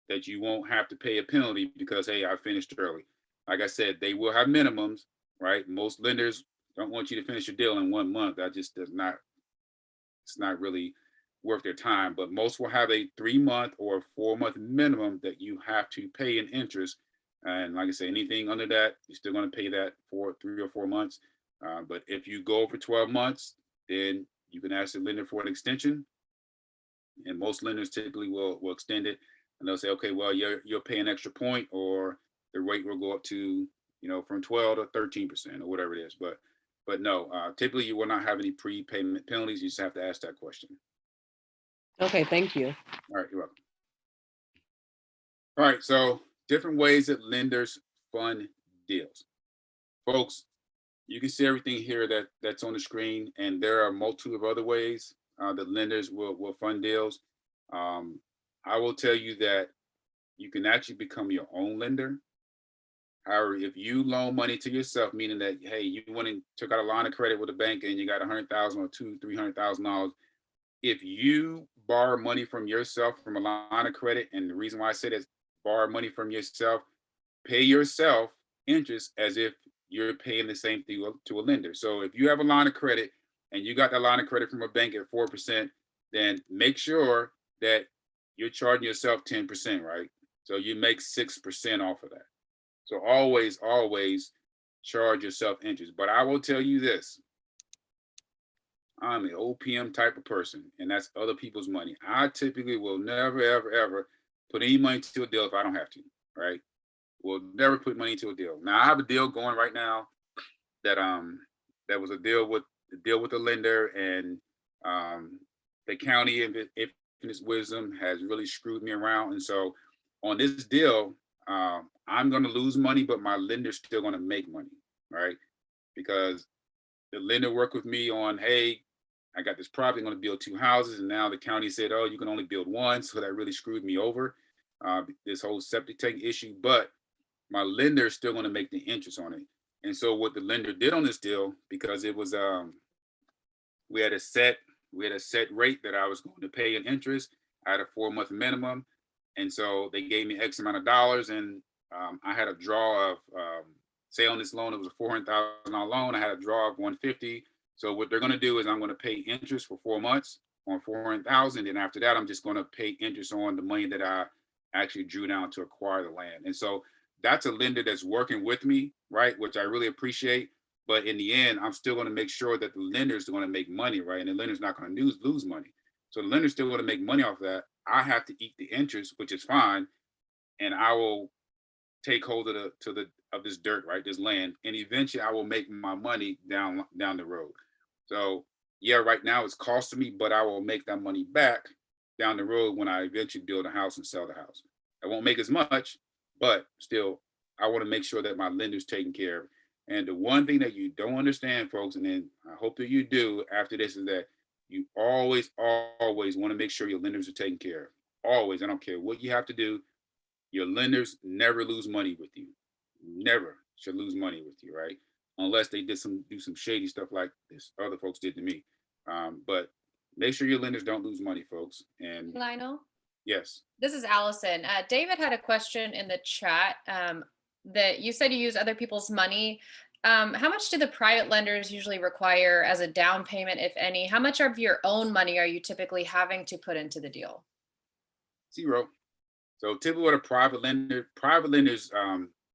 that you won't have to pay a penalty because, hey, I finished early. Like I said, they will have minimums, right? Most lenders don't want you to finish your deal in 1 month. That just it's not really worth their time. But most will have a 3 month or 4 month minimum that you have to pay in interest. And like I say, anything under that, you're still going to pay that for 3 or 4 months. But if you go over 12 months, then you can ask the lender for an extension. And most lenders typically will extend it, and they'll say, okay, well, you'll pay an extra point, or the rate will go up to, from 12 to 13% or whatever it is. But no, typically you will not have any prepayment penalties. You just have to ask that question. Okay, thank you. All right, you're welcome. All right, so different ways that lenders fund deals. Folks, you can see everything here that's on the screen, and there are a multitude of other ways that lenders will fund deals. I will tell you that you can actually become your own lender. However, if you loan money to yourself, meaning that, hey, you went and took out a line of credit with a bank and you got $100,000 or $200,000-$300,000, if you borrow money from yourself from a line of credit, and the reason why I say that is borrow money from yourself, pay yourself interest as if you're paying the same thing to a lender. So if you have a line of credit and you got that line of credit from a bank at 4%, then make sure that you're charging yourself 10%, right? So you make 6% off of that. So always charge yourself interest. But I will tell you this, I'm an OPM type of person, and that's other people's money. I typically will never, ever, ever put any money to a deal if I don't have to, right? Will never put money into a deal. Now I have a deal going right now that was a deal with the lender, and the county in its wisdom has really screwed me around. And so on this deal, I'm gonna lose money, but my lender's still gonna make money, right? Because the lender worked with me on, hey, I got this property, I'm gonna build 2 houses, and now the county said, oh, you can only build 1, so that really screwed me over. This whole septic tank issue, but my lender is still gonna make the interest on it. And so what the lender did on this deal, because it was we had a set rate that I was going to pay in interest. I had a 4-month minimum, and so they gave me X amount of dollars, and I had a draw of say on this loan it was a $400,000 loan. I had a draw of 150. So what they're going to do is I'm going to pay interest for 4 months on 400,000, and after that I'm just going to pay interest on the money that I actually drew down to acquire the land. And so that's a lender that's working with me, right? Which I really appreciate. But in the end, I'm still going to make sure that the lender's going to make money, right? And the lender's not going to lose money. So the lender's still going to make money off that. I have to eat the interest, which is fine, and I will take hold of this dirt, right? This land, and eventually I will make my money down the road. So yeah, right now it's costing me, but I will make that money back down the road when I eventually build a house and sell the house. I won't make as much, but still, I want to make sure that my lender's taken care of. And the one thing that you don't understand, folks, and then I hope that you do after this, is that you always want to make sure your lenders are taken care of. Always. I don't care what you have to do. Your lenders never lose money with you. Never should lose money with you, right? Unless they do some shady stuff like this other folks did to me. But make sure your lenders don't lose money, folks. And Lionel, yes. this is Allison. David had a question in the chat that you said you use other people's money. How much do the private lenders usually require as a down payment, if any? How much of your own money are you typically having to put into the deal? 0. So typically what a private lenders,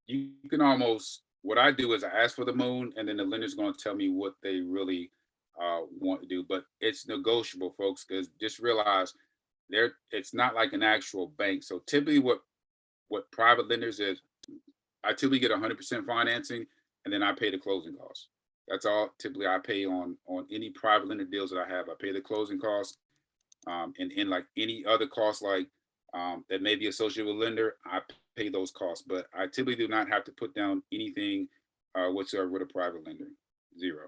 you can almost, what I do is I ask for the moon, and then the lender's going to tell me what they really want to do. But it's negotiable, folks, because just realize it's not like an actual bank. So typically what private lenders is, I typically get 100% financing, and then I pay the closing costs. That's all typically I pay on any private lender deals that I have. I pay the closing costs, and like any other costs like that may be associated with lender, I pay those costs. But I typically do not have to put down anything whatsoever with a private lender. 0.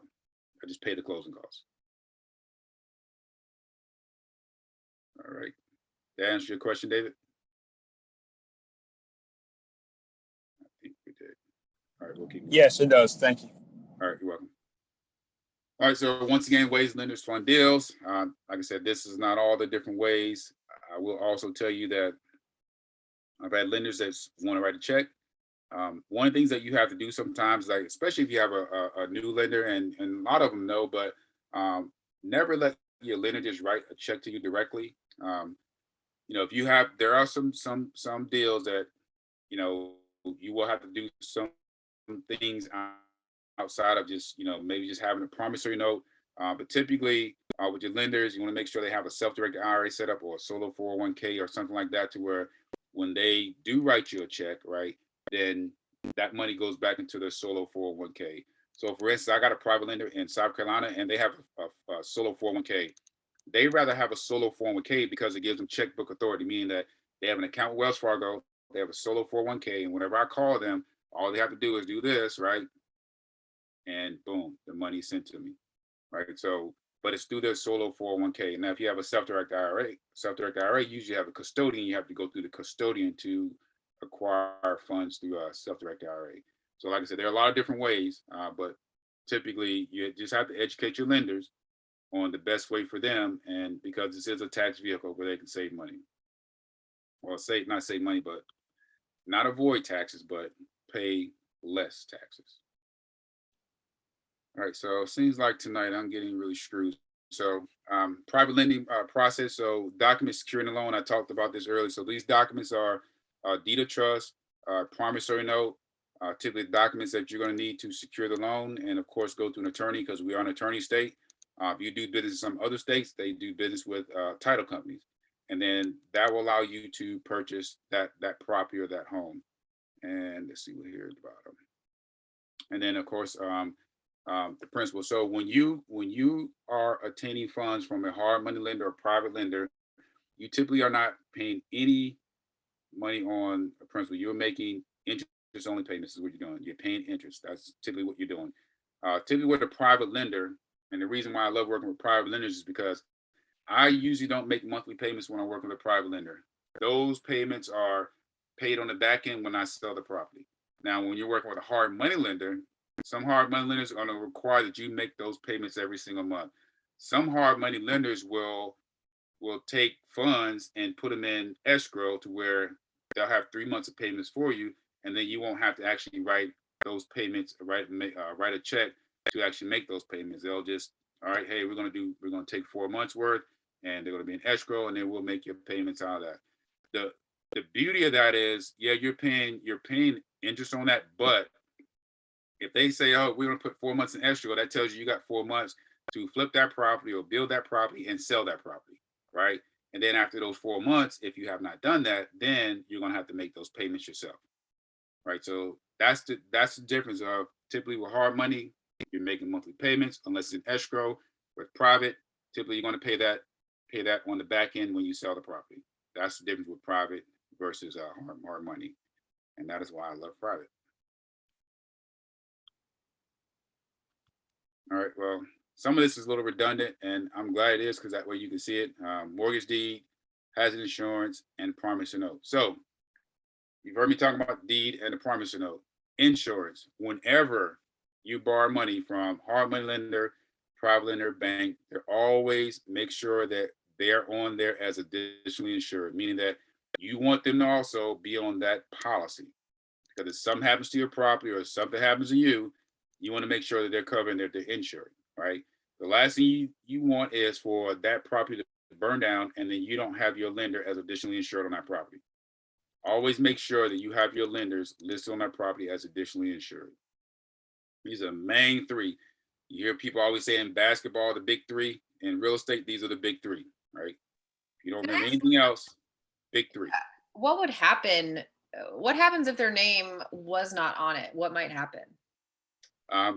I just pay the closing costs. All right. Did that answer your question, David? I think we did. All right, we'll keep going. Yes, it does. Thank you. All right, you're welcome. All right, so once again, ways lenders fund deals. Like I said, this is not all the different ways. I will also tell you that I've had lenders that want to write a check. One of the things that you have to do sometimes, like especially if you have a new lender, and a lot of them know, but never let your lender just write a check to you directly. If there are some deals that you will have to do some things outside of just maybe just having a promissory note. But typically with your lenders, you want to make sure they have a self-directed IRA set up, or a solo 401k or something like that, to where when they do write you a check, right, then that money goes back into their solo 401k. So for instance, I got a private lender in South Carolina, and they have a solo 401k. They rather have a solo 401k because it gives them checkbook authority, meaning that they have an account with Wells Fargo, they have a solo 401k, and whenever I call them, all they have to do is do this, right? And boom, the money's sent to me, right? So, but it's through their solo 401k. Now, if you have a self-directed IRA usually have a custodian. You have to go through the custodian to acquire funds through a self-directed IRA. So like I said, there are a lot of different ways, but typically you just have to educate your lenders on the best way for them, and because this is a tax vehicle where they can save money. Well, not save money, but not avoid taxes, but pay less taxes. All right, so it seems like tonight I'm getting really screwed. So private lending process. So documents securing the loan. I talked about this earlier. So these documents are deed of trust, promissory note, typically documents that you're going to need to secure the loan, and of course go to an attorney because we are an attorney state. If you do business in some other states, they do business with title companies, and then that will allow you to purchase that property or that home. And let's see what here at the bottom. And then of course the principal. So when you are obtaining funds from a hard money lender or private lender, you typically are not paying any money on a principal. You're making interest only payments is what you're doing. You're paying interest. That's typically what you're doing. Typically with a private lender, and the reason why I love working with private lenders is because I usually don't make monthly payments when I'm working with a private lender. Those payments are paid on the back end when I sell the property. Now, when you're working with a hard money lender, some hard money lenders are going to require that you make those payments every single month. Some hard money lenders will take funds and put them in escrow to where they'll have 3 months of payments for you, and then you won't have to actually write those payments, write a check to actually make those payments. They'll just, all right, hey, we're going to take 4 months worth, and they're going to be in escrow, and then we'll make your payments out of that. The beauty of that is, yeah, you're paying interest on that, but if they say, oh, we're going to put 4 months in escrow, that tells you got 4 months to flip that property or build that property and sell that property, right? And then after those 4 months, if you have not done that, then you're going to have to make those payments yourself, right? So that's the difference of typically with hard money, you're making monthly payments unless it's in escrow. With private, typically you're going to pay that on the back end when you sell the property. That's the difference with private versus hard money, and that is why I love private. All right, well, some of this is a little redundant, and I'm glad it is because that way you can see it. Mortgage deed, hazard insurance, and promissory note. So you've heard me talking about the deed and the promissory note. Insurance, whenever you borrow money from hard money lender, private lender, bank, they always make sure that they're on there as additionally insured, meaning that you want them to also be on that policy. Because if something happens to your property or something happens to you, you want to make sure that they're covered and that they're insured, right? The last thing you want is for that property to burn down and then you don't have your lender as additionally insured on that property. Always make sure that you have your lenders listed on that property as additionally insured. These are the main three. You hear people always say in basketball, the big three. In real estate, these are the big three, right? If you don't remember anything else, big three. What would happen? What happens if their name was not on it? What might happen?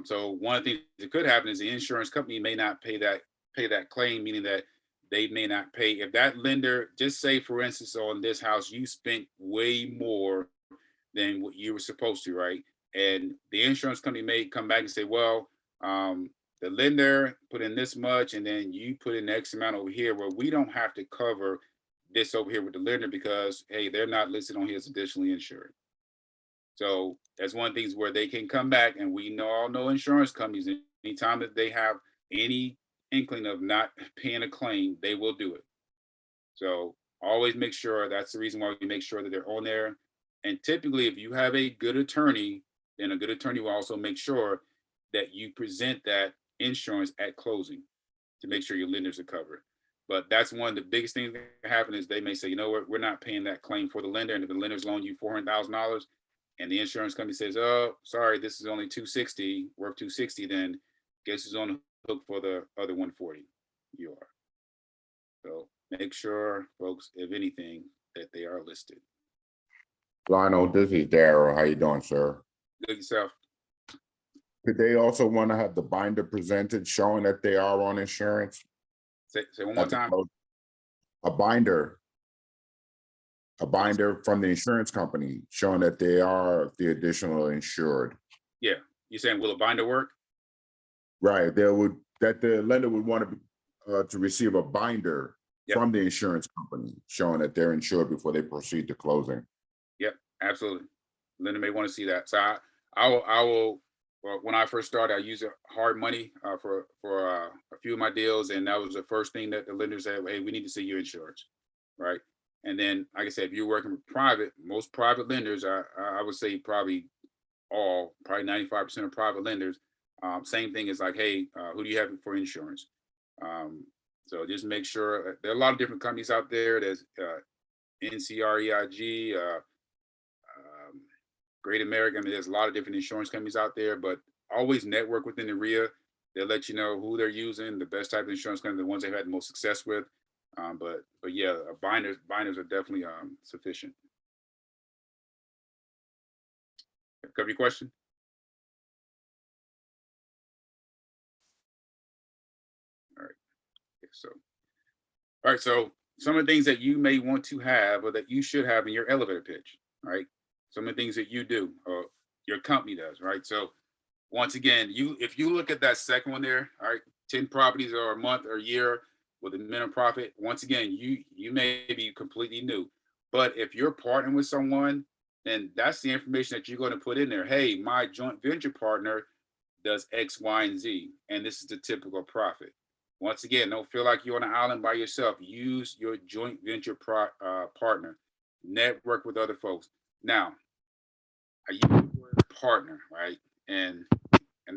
So one of the things that could happen is the insurance company may not pay that claim, meaning that they may not pay. If that lender, just say for instance, on this house, you spent way more than what you were supposed to, right? And the insurance company may come back and say, well, the lender put in this much and then you put in X amount over here, where we don't have to cover this over here with the lender because, hey, they're not listed on here as additionally insured. So that's one of the things where they can come back, and we all know insurance companies, anytime that they have any inkling of not paying a claim, they will do it. So always make sure, that's the reason why we make sure that they're on there. And typically, if you have a good attorney, then a good attorney will also make sure that you present that insurance at closing to make sure your lenders are covered. But that's one of the biggest things that happen is they may say, you know what, we're not paying that claim for the lender. And if the lender's loan you $400,000 and the insurance company says, oh, sorry, this is only $260, worth $260, then guess who's on the hook for the other $140? You are. So make sure, folks, if anything, that they are listed. Lionel, this is Daryl. How you doing, sir? Good yourself. Could they also want to have the binder presented showing that they are on insurance? Say one more time. A binder from the insurance company showing that they are the additional insured. Yeah, you're saying will a binder work? Right, that the lender would want to receive a binder from the insurance company showing that they're insured before they proceed to closing. Yep, absolutely. Lender may want to see that. So I will. Well, when I first started, I used hard money for a few of my deals, and that was the first thing that the lender said, hey, we need to see your insurance, right? And then, like I said, if you're working with private, most private lenders, I would say probably probably 95% of private lenders, same thing is like, hey, who do you have for insurance? So just make sure there are a lot of different companies out there. There's NCREIG, Great American. I mean, there's a lot of different insurance companies out there, but always network within the RIA. They'll let you know who they're using, the best type of insurance company, the ones they've had the most success with. But yeah, binders are definitely sufficient. Cover your question? All right. So, all right. So some of the things that you may want to have or that you should have in your elevator pitch, right? Some of the things that you do or your company does, right? So once again, if you look at that second one there, all right, 10 properties or a month or a year with a minimum profit, once again, you may be completely new. But if you're partnering with someone, then that's the information that you're going to put in there. Hey, my joint venture partner does X, Y, and Z, and this is the typical profit. Once again, don't feel like you're on an island by yourself. Use your joint venture partner. Network with other folks. Now, I use the word partner, right? And I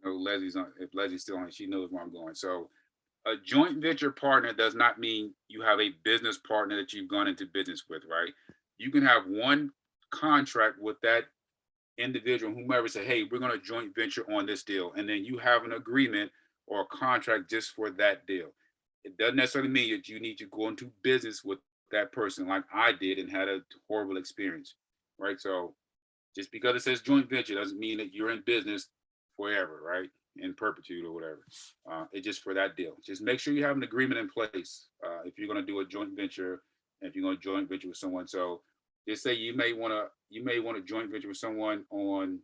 know Leslie's on. If Leslie's still on, she knows where I'm going. So, a joint venture partner does not mean you have a business partner that you've gone into business with, right? You can have one contract with that individual, whomever, say, hey, we're going to joint venture on this deal. And then you have an agreement or a contract just for that deal. It doesn't necessarily mean that you need to go into business with that person like I did and had a horrible experience, right? So just because it says joint venture doesn't mean that you're in business forever, right? In perpetuity or whatever. It's just for that deal. Just make sure you have an agreement in place if you're going to do a joint venture, if you're going to joint venture with someone. So just say you may want to joint venture with someone on,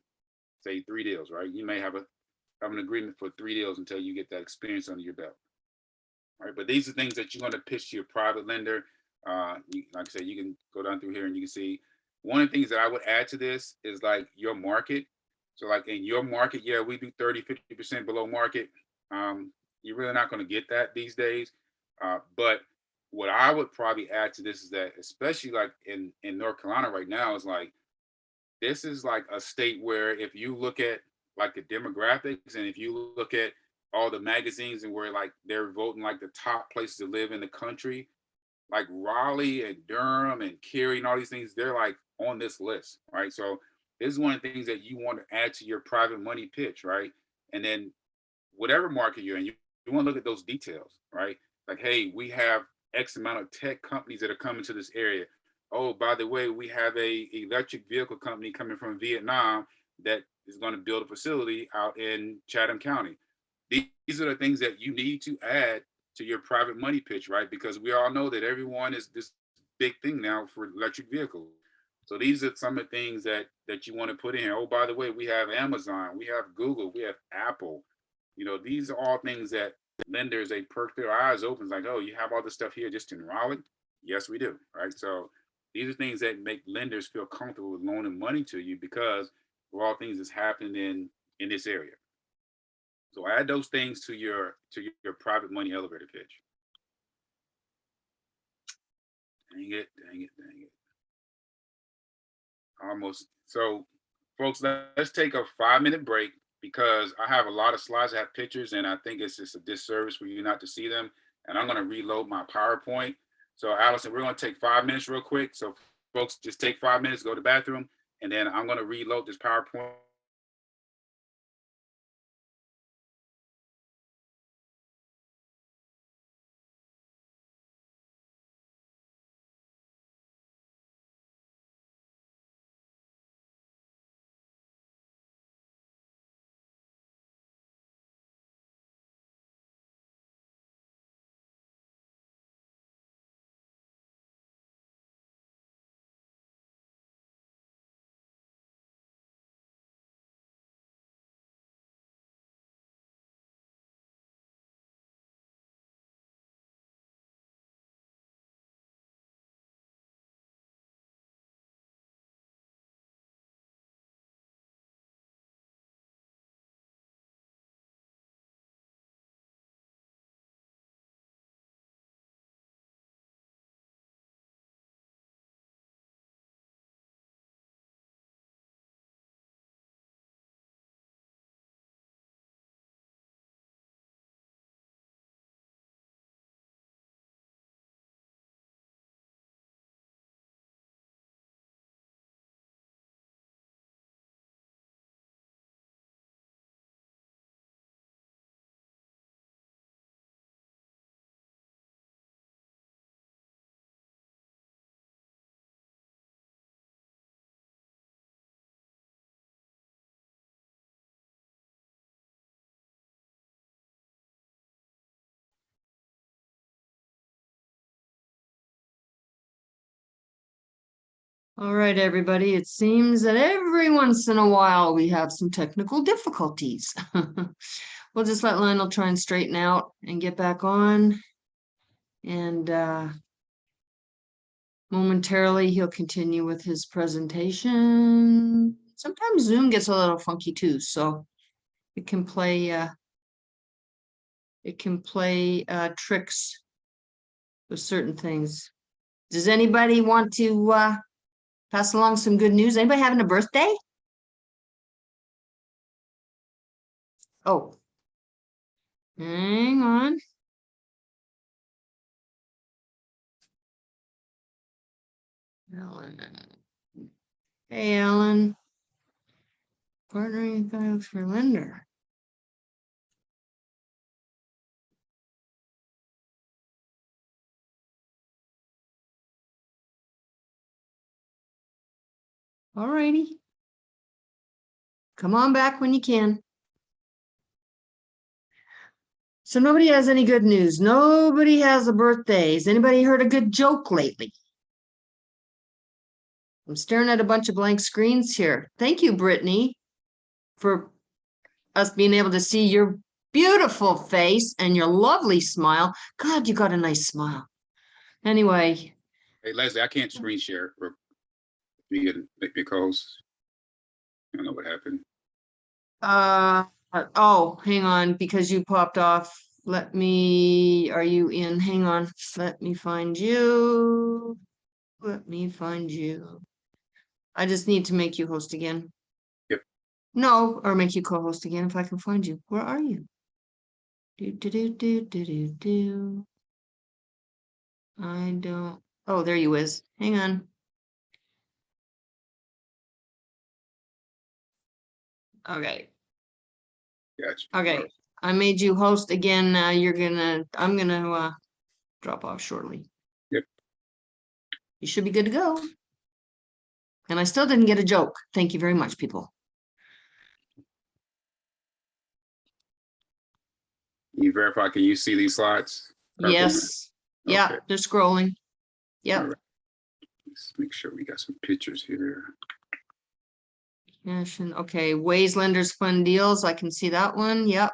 say, 3 deals, right? You may have an agreement for 3 deals until you get that experience under your belt, right? But these are things that you're going to pitch to your private lender. Like I said, you can go down through here and you can see one of the things that I would add to this is like your market. So like in your market, yeah, we do 30, 50% below market. You're really not going to get that these days. But what I would probably add to this is that, especially like in North Carolina right now, is like, this is like a state where if you look at like the demographics and if you look at all the magazines and where like they're voting like the top places to live in the country, like Raleigh and Durham and Cary and all these things, they're like on this list, right? So this is one of the things that you want to add to your private money pitch, right? And then whatever market you're in, you want to look at those details, right? Like, hey, we have X amount of tech companies that are coming to this area. Oh, by the way, we have a electric vehicle company coming from Vietnam that is going to build a facility out in Chatham County. These are the things that you need to add to your private money pitch, right? Because we all know that everyone is this big thing now for electric vehicles. So these are some of the things that you want to put in here. Oh, by the way, we have Amazon, we have Google, we have Apple. You know, these are all things that lenders, they perk their eyes open. It's like, oh, you have all this stuff here just in Raleigh? Yes, we do, right? So these are things that make lenders feel comfortable with loaning money to you because of all things that's happening in this area. So add those things to your private money elevator pitch. Dang it. Almost. So folks, let's take a 5-minute break because I have a lot of slides, I have pictures, and I think it's just a disservice for you not to see them. And I'm going to reload my PowerPoint. So Allison, we're going to take 5 minutes real quick. So folks, just take 5 minutes, go to the bathroom, and then I'm going to reload this PowerPoint. All right, everybody. It seems that every once in a while we have some technical difficulties. We'll just let Lionel try and straighten out and get back on. And momentarily he'll continue with his presentation. Sometimes Zoom gets a little funky too, so it can play tricks with certain things. Does anybody want to pass along some good news? Anybody having a birthday? Oh, hang on. Ellen. Hey, Ellen. Partnering files for lender. All righty. Come on back when you can. So nobody has any good news. Nobody has a birthday. Has anybody heard a good joke lately? I'm staring at a bunch of blank screens here. Thank you, Brittany, for us being able to see your beautiful face and your lovely smile. God, you got a nice smile. Anyway. Hey, Leslie, I can't screen share. You get make me calls. I don't know what happened. Oh, hang on, because you popped off. Are you in? Hang on. Let me find you. I just need to make you host again. Yep. No, or make you co-host again if I can find you. Where are you? I don't. Oh, there you is. Hang on. Okay. Gotcha. Okay. I made you host again. I'm gonna drop off shortly. Yep. You should be good to go. And I still didn't get a joke. Thank you very much, people. Can you verify, can you see these slides? Yes. Yeah, Okay. they're scrolling. Yep. All right. Let's make sure we got some pictures here. Yes, and okay, Ways Lenders Fund Deals. I can see that one. Yep.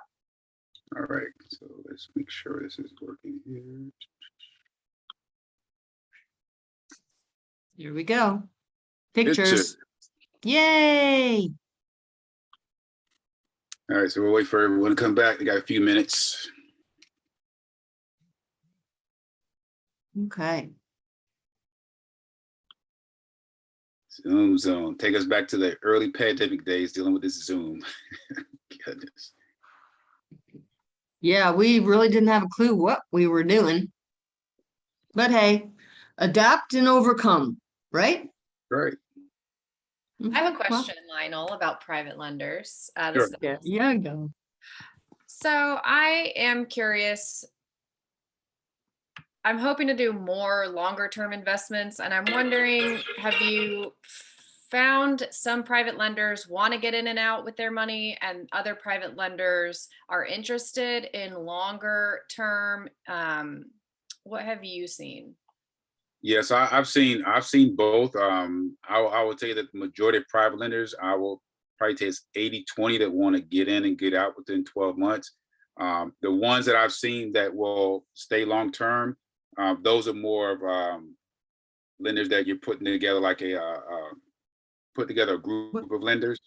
All right, so let's make sure this is working here. Here we go. Pictures. Pictures. Yay. All right, so we'll wait for everyone to come back. We got a few minutes. Okay. Zoom zone. Take us back to the early pandemic days dealing with this Zoom. Goodness. Yeah, we really didn't have a clue what we were doing. But hey, adapt and overcome, right? Right. I have a Well, question, Lionel, about private lenders. This Sure. is yeah, yeah, go. So I am curious. I'm hoping to do more longer term investments, and I'm wondering, have you found some private lenders want to get in and out with their money and other private lenders are interested in longer term? What have you seen? Yes, I've seen both. I will tell you that the majority of private lenders, I will probably say it's 80-20 that want to get in and get out within 12 months. The ones that I've seen that will stay long term, those are more of lenders that you're putting together like put together a group of lenders.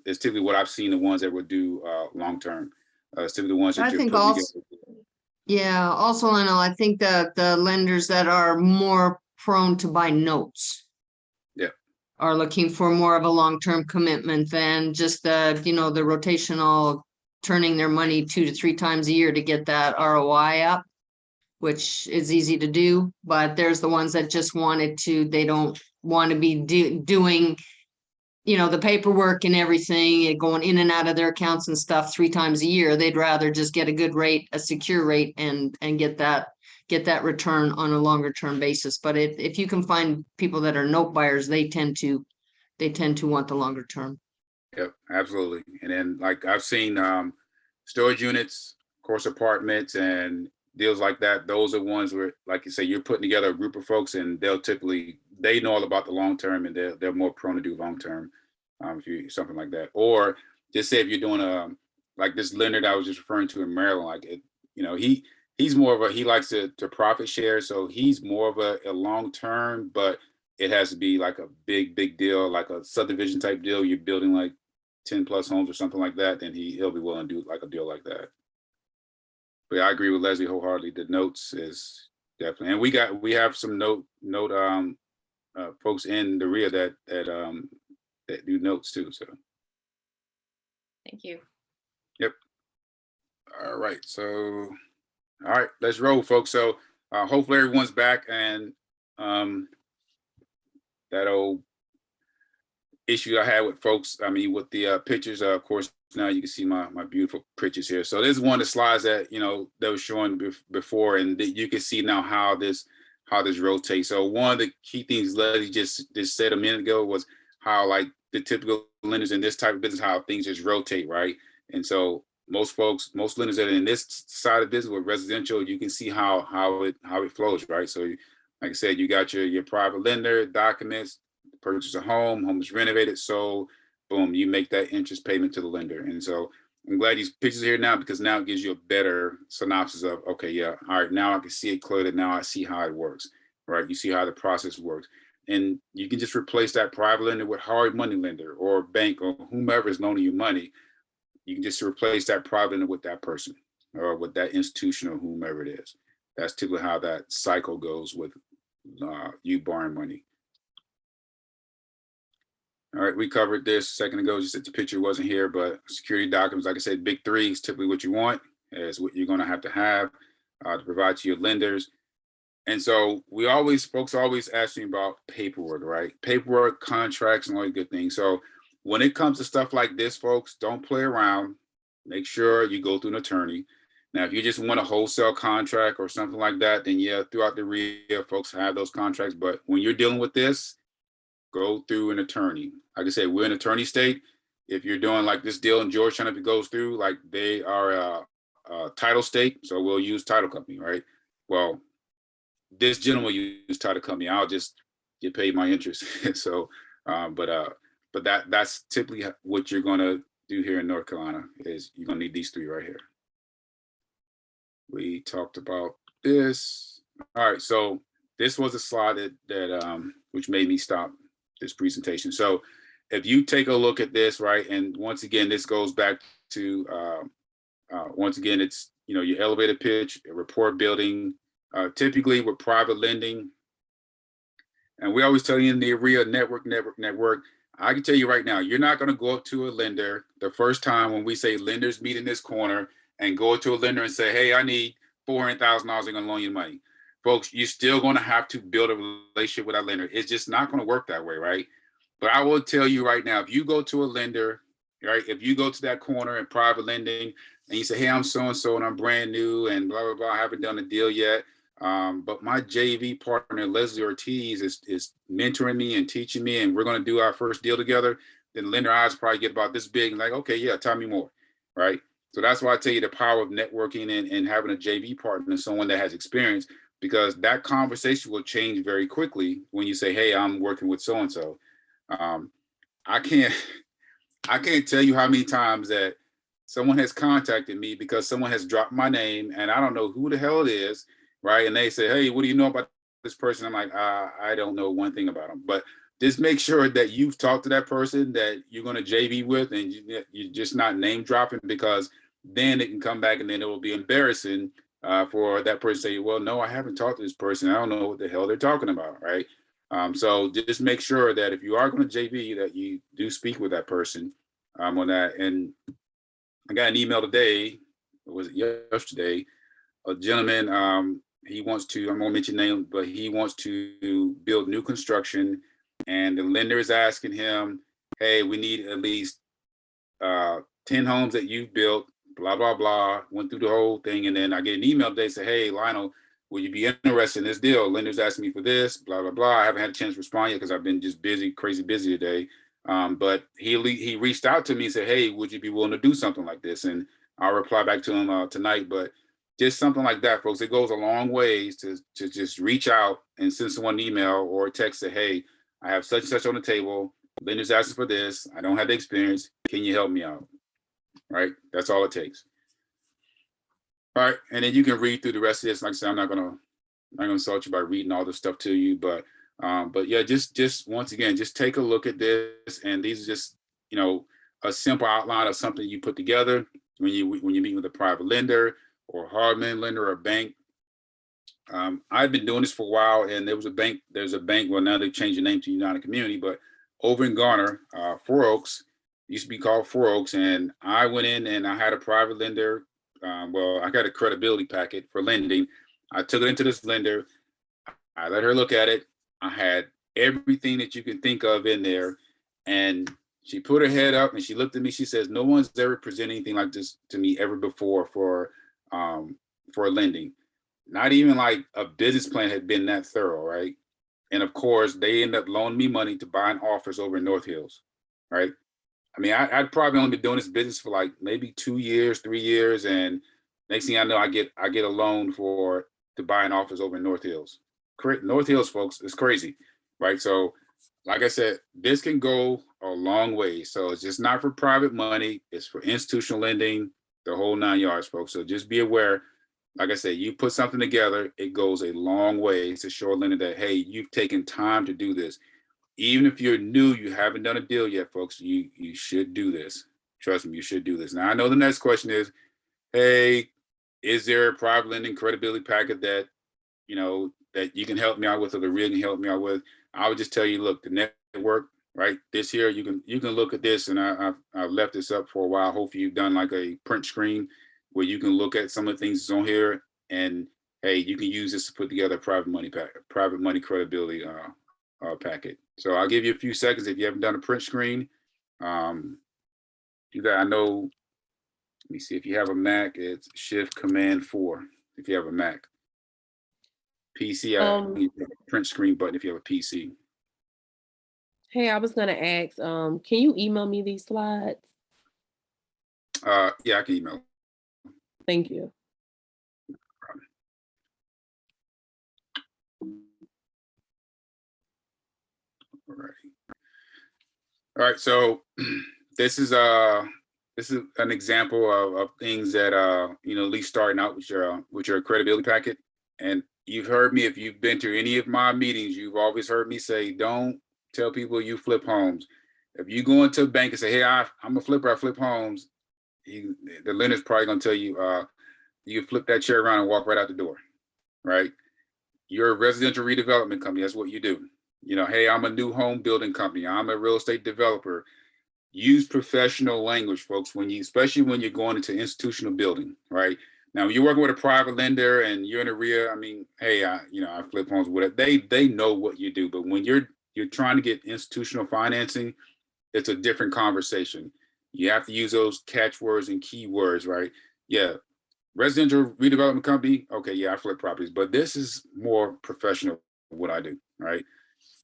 It's typically what I've seen, the ones that would do long term. It's typically the ones that I you're think putting also, together. yeah, also, Lionel, I think that the lenders that are more prone to buy notes. Yeah. Are looking for more of a long-term commitment than just the, the rotational turning their money 2 to 3 times a year to get that ROI up, which is easy to do, but there's the ones that just they don't want to be doing, the paperwork and everything, going in and out of their accounts and stuff 3 times a year. They'd rather just get a good rate, a secure rate, and get that return on a longer term basis. But if you can find people that are note buyers, they tend to want the longer term. Yep, absolutely. And then like I've seen storage units, of course, apartments and deals like that. Those are ones where, like you say, you're putting together a group of folks and they'll typically they know all about the long term, and they're more prone to do long term, if you something like that. Or just say if you're doing like this lender that I was just referring to in Maryland, like it, he's more of he likes to profit share, so he's more of a long term, but it has to be like a big deal, like a subdivision type deal. You're building like 10 plus homes or something like that, then he'll be willing to do like a deal like that. But yeah, I agree with Leslie wholeheartedly. The notes is definitely, and we have some note folks in the RIA that do notes too. So Thank you. yep. All right, so all right, let's roll, folks. So hopefully everyone's back, and that old issue I had with folks, I mean, with the pictures, of course, now you can see my beautiful pictures here. So this is one of the slides that, that was showing before, and you can see now how this rotates. So one of the key things Leslie just said a minute ago was how like the typical lenders in this type of business, how things just rotate, right? And so most lenders that are in this side of business with residential, you can see how it flows, right? So like I said, you got your private lender documents, purchase a home is renovated, so boom, you make that interest payment to the lender. And so I'm glad these pictures are here now, because now it gives you a better synopsis of, okay, yeah, all right, now I can see it clearly. Now I see how it works, right? You see how the process works. And you can just replace that private lender with hard money lender or bank or whomever is loaning you money. You can just replace that private lender with that person or with that institution or whomever it is. That's typically how that cycle goes with you borrowing money. All right, we covered this a second ago, just that the picture wasn't here, but security documents, like I said, big three is typically what you want, is what you're gonna have to provide to your lenders. And so folks always ask me about paperwork, right? Paperwork, contracts, and all the good things. So when it comes to stuff like this, folks, don't play around. Make sure you go through an attorney. Now, if you just want a wholesale contract or something like that, then yeah, throughout the RIA, folks have those contracts. But when you're dealing with this, go through an attorney. Like I said, we're an attorney state. If you're doing like this deal in Georgetown, if it goes through, like they are a title state, so we'll use title company, right? Well, this gentleman will use title company. I'll just get paid my interest. So, but that's typically what you're gonna do here in North Carolina, is you're gonna need these three right here. We talked about this. All right, so this was a slide that which made me stop this presentation. So if you take a look at this, right, and once again, this goes back to, once again, it's, your elevator pitch, report building, typically with private lending. And we always tell you in the RIA network. I can tell you right now, you're not going to go up to a lender the first time when we say lenders meet in this corner and go to a lender and say, hey, I need $400,000, I'm going to loan you money. Folks, you're still going to have to build a relationship with that lender. It's just not going to work that way, right? But I will tell you right now, if you go to a lender, right, if you go to that corner in private lending and you say, hey, I'm so-and-so and I'm brand new and blah, blah, blah, I haven't done a deal yet. But my JV partner, Leslie Ortiz, is mentoring me and teaching me, and we're going to do our first deal together. Then the lender eyes probably get about this big and like, okay, yeah, tell me more, right? So that's why I tell you the power of networking and having a JV partner, someone that has experience, because that conversation will change very quickly when you say, hey, I'm working with so-and-so. I can't tell you how many times that someone has contacted me because someone has dropped my name and I don't know who the hell it is, right? And they say, hey, what do you know about this person? I'm like, I don't know one thing about them. But just make sure that you've talked to that person that you're going to JV with, and you're just not name dropping, because then it can come back and then it will be embarrassing for that person to say, well, no, I haven't talked to this person. I don't know what the hell they're talking about, right? So just make sure that if you are going to JV, that you do speak with that person on that. And I got an email today, or was it yesterday, a gentleman, he wants to, I'm gonna mention name, but he wants to build new construction, and the lender is asking him, hey, we need at least 10 homes that you've built, blah, blah, blah, went through the whole thing. And then I get an email today, say, hey, Lionel, will you be interested in this deal? Lender's asking me for this, blah, blah, blah. I haven't had a chance to respond yet because I've been just busy, crazy busy today. But he reached out to me and said, hey, would you be willing to do something like this? And I'll reply back to him tonight. But just something like that, folks. It goes a long ways to just reach out and send someone an email or a text, say, hey, I have such and such on the table. Lender's asking for this. I don't have the experience. Can you help me out? Right? That's all it takes. All right. And then you can read through the rest of this. Like I said, I'm not gonna insult you by reading all this stuff to you, but yeah, just once again, just take a look at this. And these are just, you know, a simple outline of something you put together when you meet with a private lender or hard money lender or a bank. I've been doing this for a while, and there's a bank, well, now they've changed the name to United Community, but over in Garner, Four Oaks, used to be called Four Oaks, and I went in and I had a private lender. Well, I got a credibility packet for lending. I took it into this lender. I let her look at it. I had everything that you can think of in there, and she put her head up and she looked at me. She says, "No one's ever presented anything like this to me ever before for lending. Not even like a business plan had been that thorough, right?" And of course, they end up loaning me money to buy an office over in North Hills, right? I mean, I'd probably only been doing this business for like maybe 2 years, 3 years, and next thing I know, I get a loan to buy an office over in North Hills. North Hills, folks, is crazy, right? So, like I said, this can go a long way. So it's just not for private money; it's for institutional lending, the whole 9 yards, folks. So just be aware. Like I said, you put something together, it goes a long way to show a lender that, hey, you've taken time to do this. Even if you're new, you haven't done a deal yet, folks, you should do this. Trust me, you should do this. Now, I know the next question is, hey, is there a private lending credibility packet that, you know, that you can help me out with, or the RIA can help me out with? I would just tell you, look, the network, right? This here, you can look at this, and I've left this up for a while. Hopefully you've done like a print screen where you can look at some of the things that's on here, and hey, you can use this to put together a private money credibility packet. So I'll give you a few seconds if you haven't done a print screen. Do that. I know. Let me see, if you have a Mac, it's Shift Command 4. If you have a Mac, PC, I need the print screen button if you have a PC. Hey, I was gonna ask, can you email me these slides? Yeah, I can email. Thank you. All right, so this is an example of things that you know, at least starting out with your credibility packet. And you've heard me, if you've been to any of my meetings, you've always heard me say, don't tell people you flip homes. If you go into a bank and say, hey, I'm a flipper, I flip homes, the lender's probably gonna tell you, you flip that chair around and walk right out the door, right? You're a residential redevelopment company, that's what you do. You know, hey, I'm a new home building company, I'm a real estate developer. Use professional language, folks, especially when you're going into institutional building, right? Now, when you're working with a private lender and you're in a RIA, I mean, hey, I flip homes, whatever. They know what you do, but when you're trying to get institutional financing, it's a different conversation. You have to use those catchwords and keywords, right? Yeah, residential redevelopment company, okay, yeah, I flip properties, but this is more professional, what I do, right?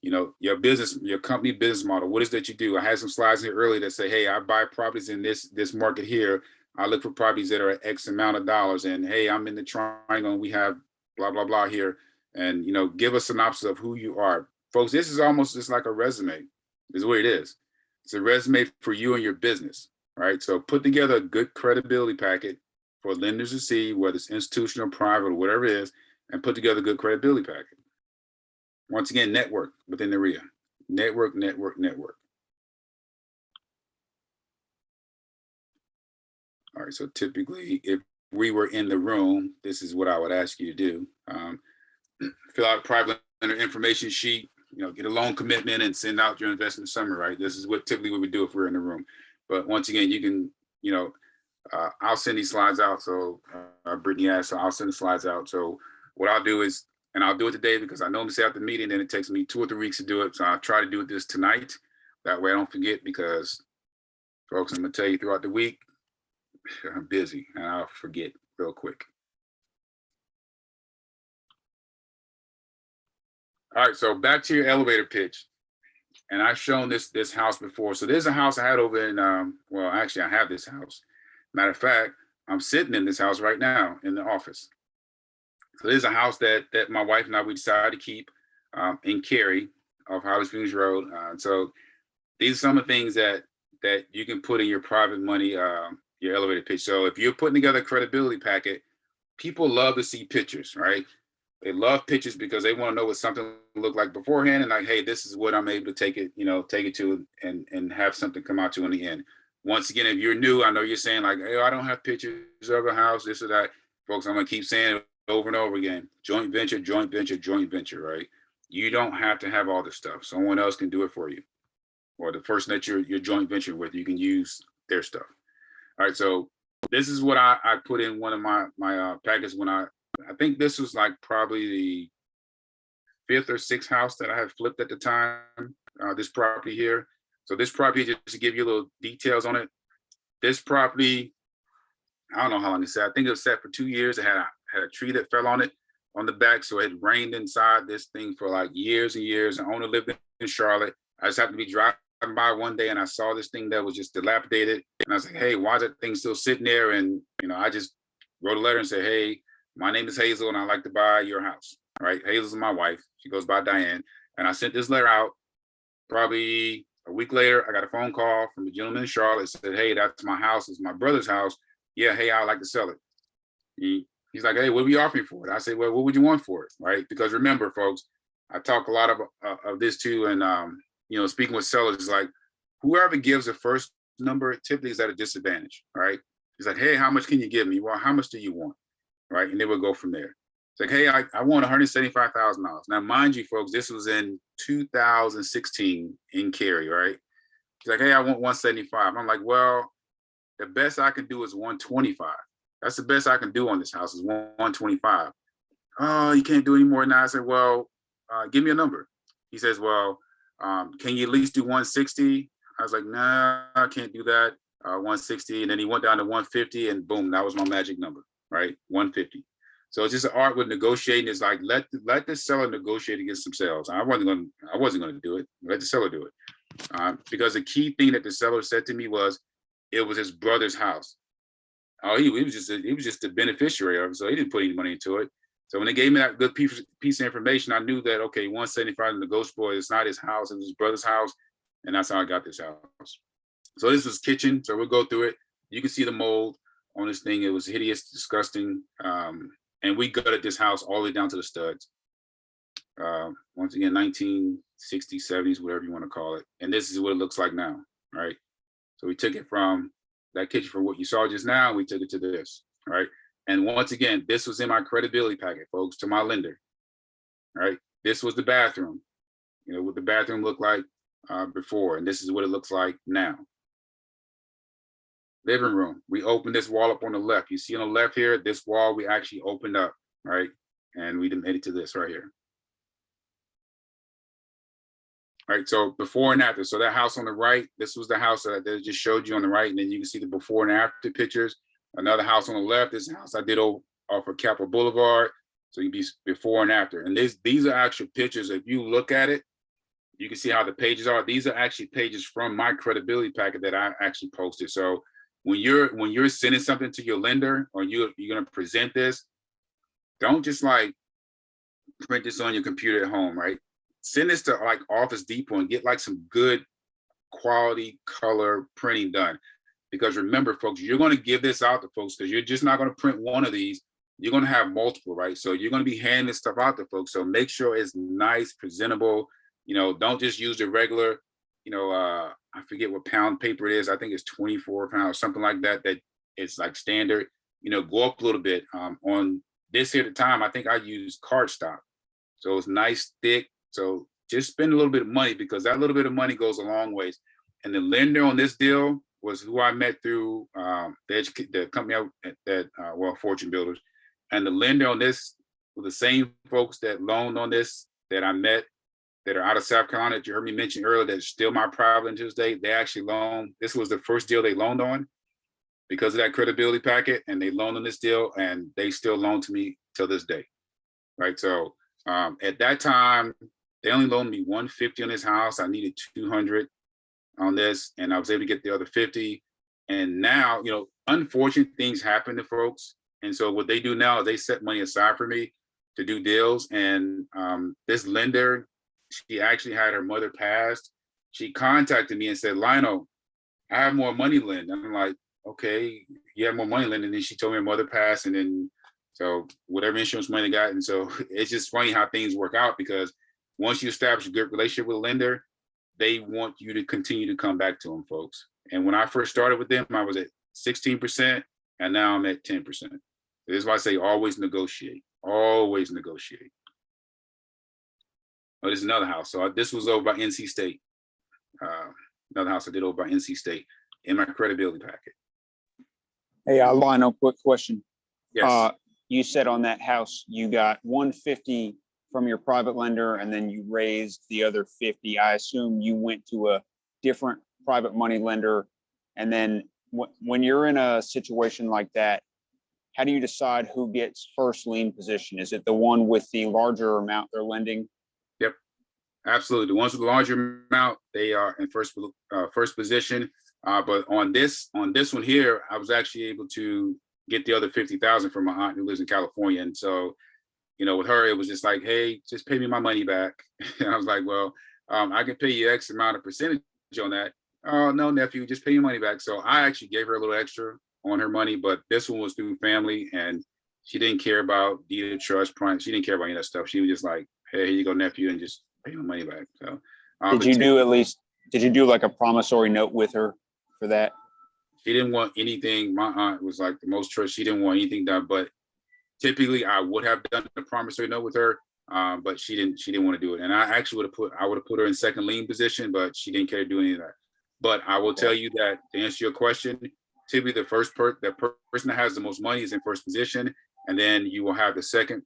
You know, your company business model, what is that you do? I had some slides here earlier that say, hey, I buy properties in this market here. I look for properties that are X amount of dollars, and hey, I'm in the triangle and we have blah, blah, blah here. And, you know, give a synopsis of who you are. Folks, this is almost just like a resume, is what it is. It's a resume for you and your business, right? So put together a good credibility packet for lenders to see, whether it's institutional, private, or whatever it is, and put together a good credibility packet. Once again, network within the RIA. Network, network, network. All right, so typically, if we were in the room, this is what I would ask you to do. Fill out a private lender information sheet, you know, get a loan commitment and send out your investment summary, right? This is what typically we would do if we're in the room. But once again, you can, you know, I'll send these slides out. So Brittany asked, so I'll send the slides out. So what I'll do is, and I'll do it today because I normally say after the meeting, then it takes me 2 or 3 weeks to do it. So I'll try to do this tonight. That way I don't forget, because folks, I'm gonna tell you, throughout the week, I'm busy and I'll forget real quick. All right, so back to your elevator pitch. And I've shown this house before. So there's a house I had over in, well, actually I have this house. Matter of fact, I'm sitting in this house right now in the office. So this is a house that my wife and I, we decided to keep in Cary off Holly Springs Road. So these are some of the things that you can put in your private money, your elevator pitch. So if you're putting together a credibility packet, people love to see pictures, right? They love pictures because they want to know what something looked like beforehand and like, hey, this is what I'm able to take it to and have something come out to in the end. Once again, if you're new, I know you're saying like, hey, I don't have pictures of a house, this or that. Folks, I'm gonna keep saying it over and over again. Joint venture, joint venture, joint venture, right? You don't have to have all this stuff. Someone else can do it for you. Or the person that you're joint venturing with, you can use their stuff. All right, so this is what I put in one of my packets when I think this was like probably the 5th or 6th house that I had flipped at the time, this property here. So this property, just to give you a little details on it, this property, I don't know how long it sat. I think it was sat for 2 years. It had a tree that fell on it on the back. So it had rained inside this thing for like years and years. The owner lived in Charlotte. I just happened to be driving by one day and I saw this thing that was just dilapidated. And I was like, hey, why is that thing still sitting there? And, I just wrote a letter and said, hey, my name is Hazel and I'd like to buy your house, right? Hazel's my wife. She goes by Diane. And I sent this letter out. Probably a week later, I got a phone call from a gentleman in Charlotte. Said, hey, that's my house. It's my brother's house. Yeah, hey, I'd like to sell it. He's like, hey, what are you offering for it? I say, well, what would you want for it, right? Because remember, folks, I talk a lot of this too. And, speaking with sellers, is like, whoever gives the first number typically is at a disadvantage, right? He's like, hey, how much can you give me? Well, how much do you want? Right? And they would go from there. It's like, hey, I want $175,000. Now, mind you, folks, this was in 2016 in Cary, right? He's like, hey, I want 175. I'm like, well, the best I can do is 125. That's the best I can do on this house is 125. Oh, you can't do any more than that. I said, well, give me a number. He says, well, can you at least do 160? I was like, nah, I can't do that. 160. And then he went down to 150 and boom, that was my magic number, right? 150. So it's just an art with negotiating. It's like, let the seller negotiate against themselves. I wasn't going to do it. Let the seller do it. Because the key thing that the seller said to me was, it was his brother's house. Oh, he was just the beneficiary of it. So he didn't put any money into it. So when they gave me that good piece of information, I knew that, okay, 175 is negotiable. It's not his house, it's his brother's house. And that's how I got this house. So this was kitchen. So we'll go through it. You can see the mold on this thing. It was hideous, disgusting. And we gutted this house all the way down to the studs. Once again, 1960s, 70s, whatever you want to call it. And this is what it looks like now, right? So we took it from that kitchen for what you saw just now. We took it to this, right? And once again, this was in my credibility packet, folks, to my lender, right? This was the bathroom, what the bathroom looked like before, and this is what it looks like now. Living room, we opened this wall up on the left. You see on the left here, this wall we actually opened up, right? And we made it to this right here. All right, so before and after. So that house on the right, this was the house that I just showed you on the right, and then you can see the before and after pictures. Another house on the left, this house I did off of Capitol Boulevard. So you can be before and after. And these are actual pictures. If you look at it, you can see how the pages are. These are actually pages from my credibility packet that I actually posted. So when you're sending something to your lender or you're gonna present this, don't just like print this on your computer at home, right? Send this to like Office Depot and get like some good quality color printing done. Because remember, folks, you're going to give this out to folks because you're just not going to print one of these. You're going to have multiple, right? So you're going to be handing this stuff out to folks. So make sure it's nice, presentable. Don't just use the regular, I forget what pound paper it is. I think it's 24 pounds, something like that. That it's like standard. Go up a little bit. On this here at the time, I think I used cardstock. So it's nice, thick. So just spend a little bit of money because that little bit of money goes a long ways. And the lender on this deal was who I met through the company Fortune Builders. And the lender on this were the same folks that loaned on this that I met that are out of South Carolina that you heard me mention earlier that's still my private lender to this day. They actually loaned, this was the first deal they loaned on because of that credibility packet, and they loaned on this deal and they still loan to me till this day, right? So at that time, they only loaned me $150 on this house. I needed $200 on this, and I was able to get the other $50. And now, unfortunate things happen to folks. And so what they do now is they set money aside for me to do deals. And this lender, she actually had her mother passed. She contacted me and said, Lionel, I have more money lend. I'm like, okay, you have more money lend. And then she told me her mother passed. And then, so whatever insurance money they got. And so it's just funny how things work out, because once you establish a good relationship with a lender, they want you to continue to come back to them, folks. And when I first started with them, I was at 16%, and now I'm at 10%. This is why I say always negotiate, always negotiate. Oh, there's another house. So this was over by NC State. Another house I did over by NC State in my credibility packet. Hey, Lionel, quick question. Yes, You said on that house, you got 150 from your private lender, and then you raised the other 50. I assume you went to a different private money lender. And then when you're in a situation like that, how do you decide who gets first lien position? Is it the one with the larger amount they're lending? yep, absolutely. The ones with the larger amount, they are in first position. But on this one here, I was actually able to get the other 50,000 from my aunt who lives in California. And so, you know, with her, it was just like, hey, just pay me my money back. And I was like, well, I can pay you X amount of percentage on that. Oh, no, nephew, just pay your money back. So I actually gave her a little extra on her money, but this one was through family, and she didn't care about deed of trust, prime. She didn't care about any of that stuff. She was just like, hey, here you go, nephew, and just pay my money back. So Did you do like a promissory note with her for that? she didn't want anything. My aunt was like the most trust. She didn't want anything done, but typically I would have done a promissory note with her, but she didn't want to do it. And I actually would have put her in second lien position, but she didn't care to do any of that. But I will tell you that to answer your question, typically the person that has the most money is in first position, and then you will have the second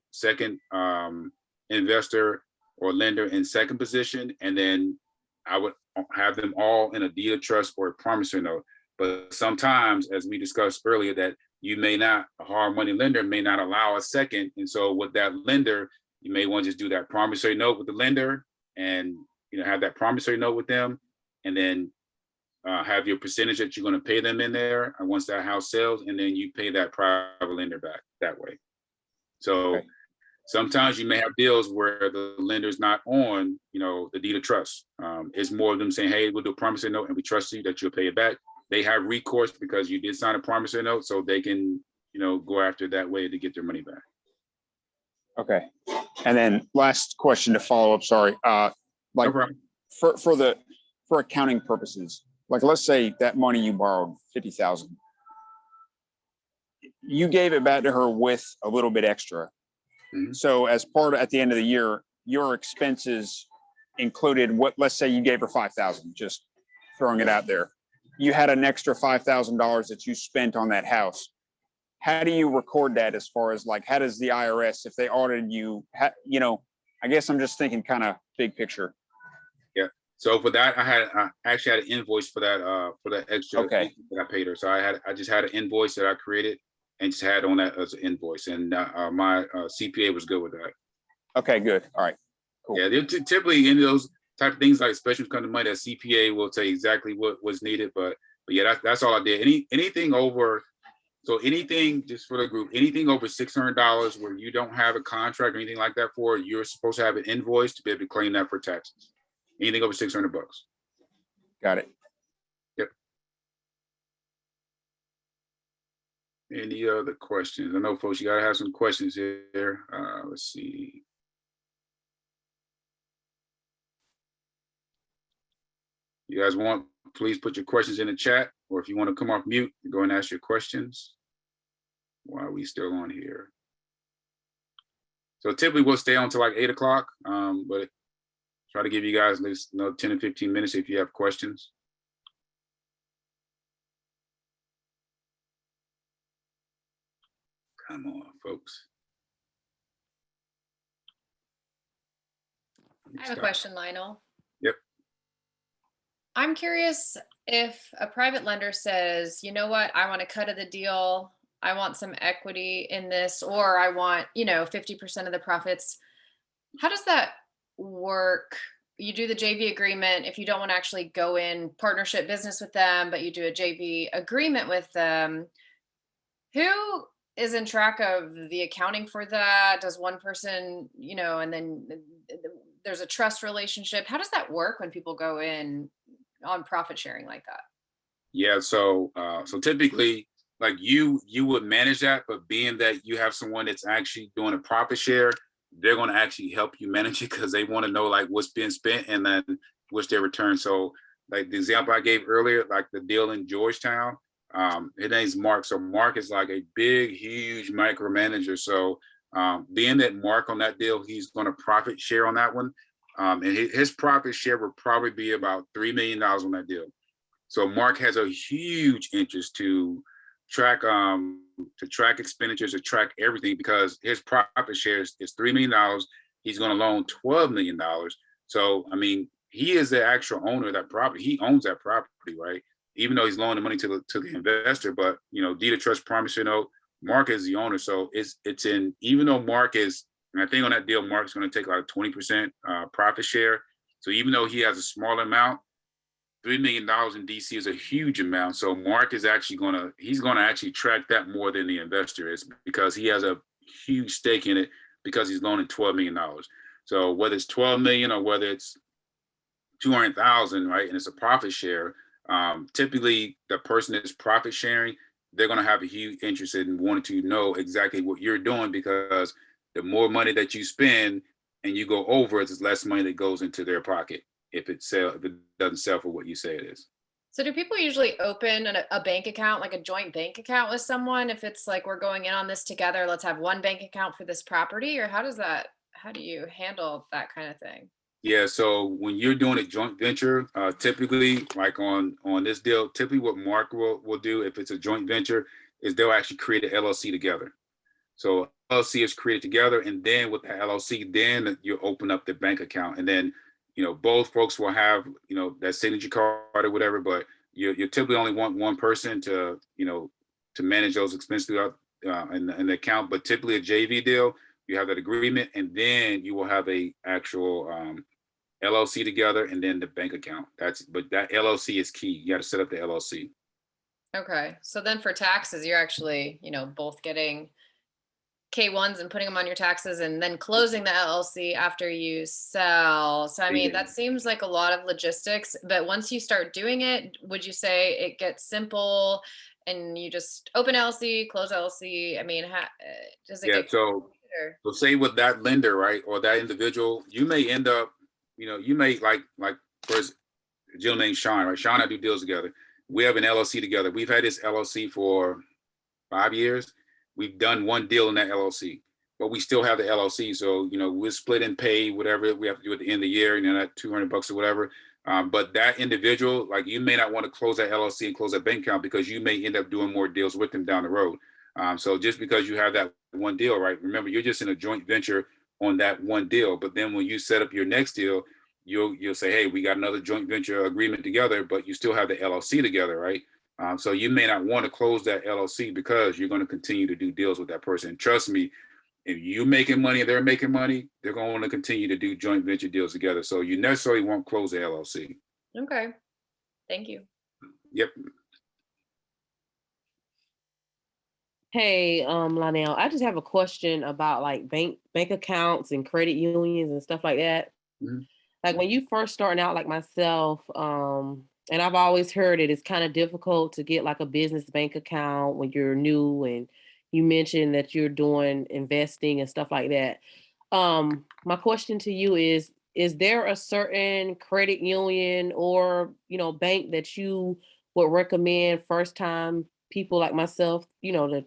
investor or lender in second position, and then I would have them all in a deed of trust or a promissory note. But sometimes, as we discussed earlier, that a hard money lender may not allow a second. And so with that lender, you may want to just do that promissory note with the lender, and have that promissory note with them, and then have your percentage that you're going to pay them in there once that house sells, and then you pay that private lender back that way. So Okay. Sometimes you may have deals where the lender's not on, the deed of trust. It's more of them saying, hey, we'll do a promissory note and we trust you that you'll pay it back. They have recourse because you did sign a promissory note, so they can, go after that way to get their money back. Okay. And then last question to follow up, sorry. No Like problem. for accounting purposes, like let's say that money you borrowed, 50,000, you gave it back to her with a little bit extra. Mhm. So at the end of the year, your expenses included let's say you gave her 5,000, just throwing it out there. You had an extra $5,000 that you spent on that house. How do you record that as far as like, how does the IRS, if they audited you, I guess I'm just thinking kind of big picture. So for that, I actually had an invoice for that extra Okay. that I paid her. So I just had an invoice that I created and just had on that as an invoice, and my CPA was good with that. Okay, good. All right. Cool. Yeah, they're typically in those type of things, like special kind of money, that CPA will tell you exactly what was needed. But yeah, that's all I did. Anything over, so anything, just for the group, anything over $600 where you don't have a contract or anything like that for, you're supposed to have an invoice to be able to claim that for taxes. Anything over $600. Got it. Yep. Any other questions? I know, folks, you gotta have some questions here. Let's see. You guys want, please put your questions in the chat, or if you want to come off mute, go and ask your questions while we still on here. So typically we'll stay on till like 8 o'clock, but try to give you guys at least 10 or 15 minutes if you have questions. Come on, folks. I have a question, Lionel. Yep. I'm curious if a private lender says, you know what, I want a cut of the deal, I want some equity in this, or I want, 50% of the profits. How does that work? You do the JV agreement if you don't want to actually go in partnership business with them, but you do a JV agreement with them. Who is in track of the accounting for that? Does one person, and then there's a trust relationship? How does that work when people go in on profit sharing like that? Yeah, so typically, like you would manage that, but being that you have someone that's actually doing a profit share, they're going to actually help you manage it because they want to know like what's being spent and then what's their return. So like the example I gave earlier, like the deal in Georgetown, his name's Mark. So Mark is like a big, huge micromanager. So being that Mark on that deal, he's going to profit share on that one. And his profit share will probably be about $3 million on that deal. So Mark has a huge interest to track expenditures, to track everything, because his profit share is $3 million. He's going to loan $12 million. So I mean, he is the actual owner of that property. He owns that property, right? Even though he's loaning money to the investor, but deed of trust, promissory note, Mark is the owner. So it's in, even though Mark is, and I think on that deal, Mark's going to take like 20% profit share. So even though he has a small amount, $3 million in DC is a huge amount. So Mark is actually he's going to actually track that more than the investor is, because he has a huge stake in it, because he's loaning $12 million. So whether it's 12 million or whether it's 200,000, right, and it's a profit share, typically the person that's profit sharing, they're going to have a huge interest in wanting to know exactly what you're doing, because the more money that you spend and you go over, it's less money that goes into their pocket if it doesn't sell for what you say it is. So do people usually open a bank account, like a joint bank account with someone? If it's like, we're going in on this together, let's have one bank account for this property, or how do you handle that kind of thing? Yeah, so when you're doing a joint venture, typically like on this deal, typically what Mark will do if it's a joint venture is they'll actually create an LLC together. So LLC is created together, and then with the LLC, then you open up the bank account, and then both folks will have that signature card or whatever. But you typically only want one person to to manage those expenses throughout in the account. But typically a JV deal, you have that agreement, and then you will have a actual LLC together, and then the bank account. But that LLC is key. You got to set up the LLC. Okay. So then for taxes, you're actually, both getting K1s and putting them on your taxes and then closing the LLC after you sell. So, I mean, that seems like a lot of logistics, but once you start doing it, would you say it gets simple and you just open LLC, close LLC? I mean, does it get complicated? So say with that lender, right, or that individual, you may end up, you may like for a gentleman named Sean, right? Sean and I do deals together. We have an LLC together. We've had this LLC for 5 years. We've done one deal in that LLC, but we still have the LLC. So, we're split and pay whatever we have to do at the end of the year, that $200 or whatever. But that individual, like, you may not want to close that LLC and close that bank account, because you may end up doing more deals with them down the road. So just because you have that one deal, right? Remember, you're just in a joint venture on that one deal. But then when you set up your next deal, you'll say, hey, we got another joint venture agreement together, but you still have the LLC together, right? So you may not want to close that LLC, because you're going to continue to do deals with that person. Trust me, if you making money and they're making money, they're going to want to continue to do joint venture deals together. So you necessarily won't close the LLC. Okay. Thank you. Yep. Hey, Lionel, I just have a question about like bank accounts and credit unions and stuff like that. Mhm. Like when you first starting out, like myself, and I've always heard it's kind of difficult to get like a business bank account when you're new, and you mentioned that you're doing investing and stuff like that. My question to you is there a certain credit union or, bank that you would recommend first time people like myself, to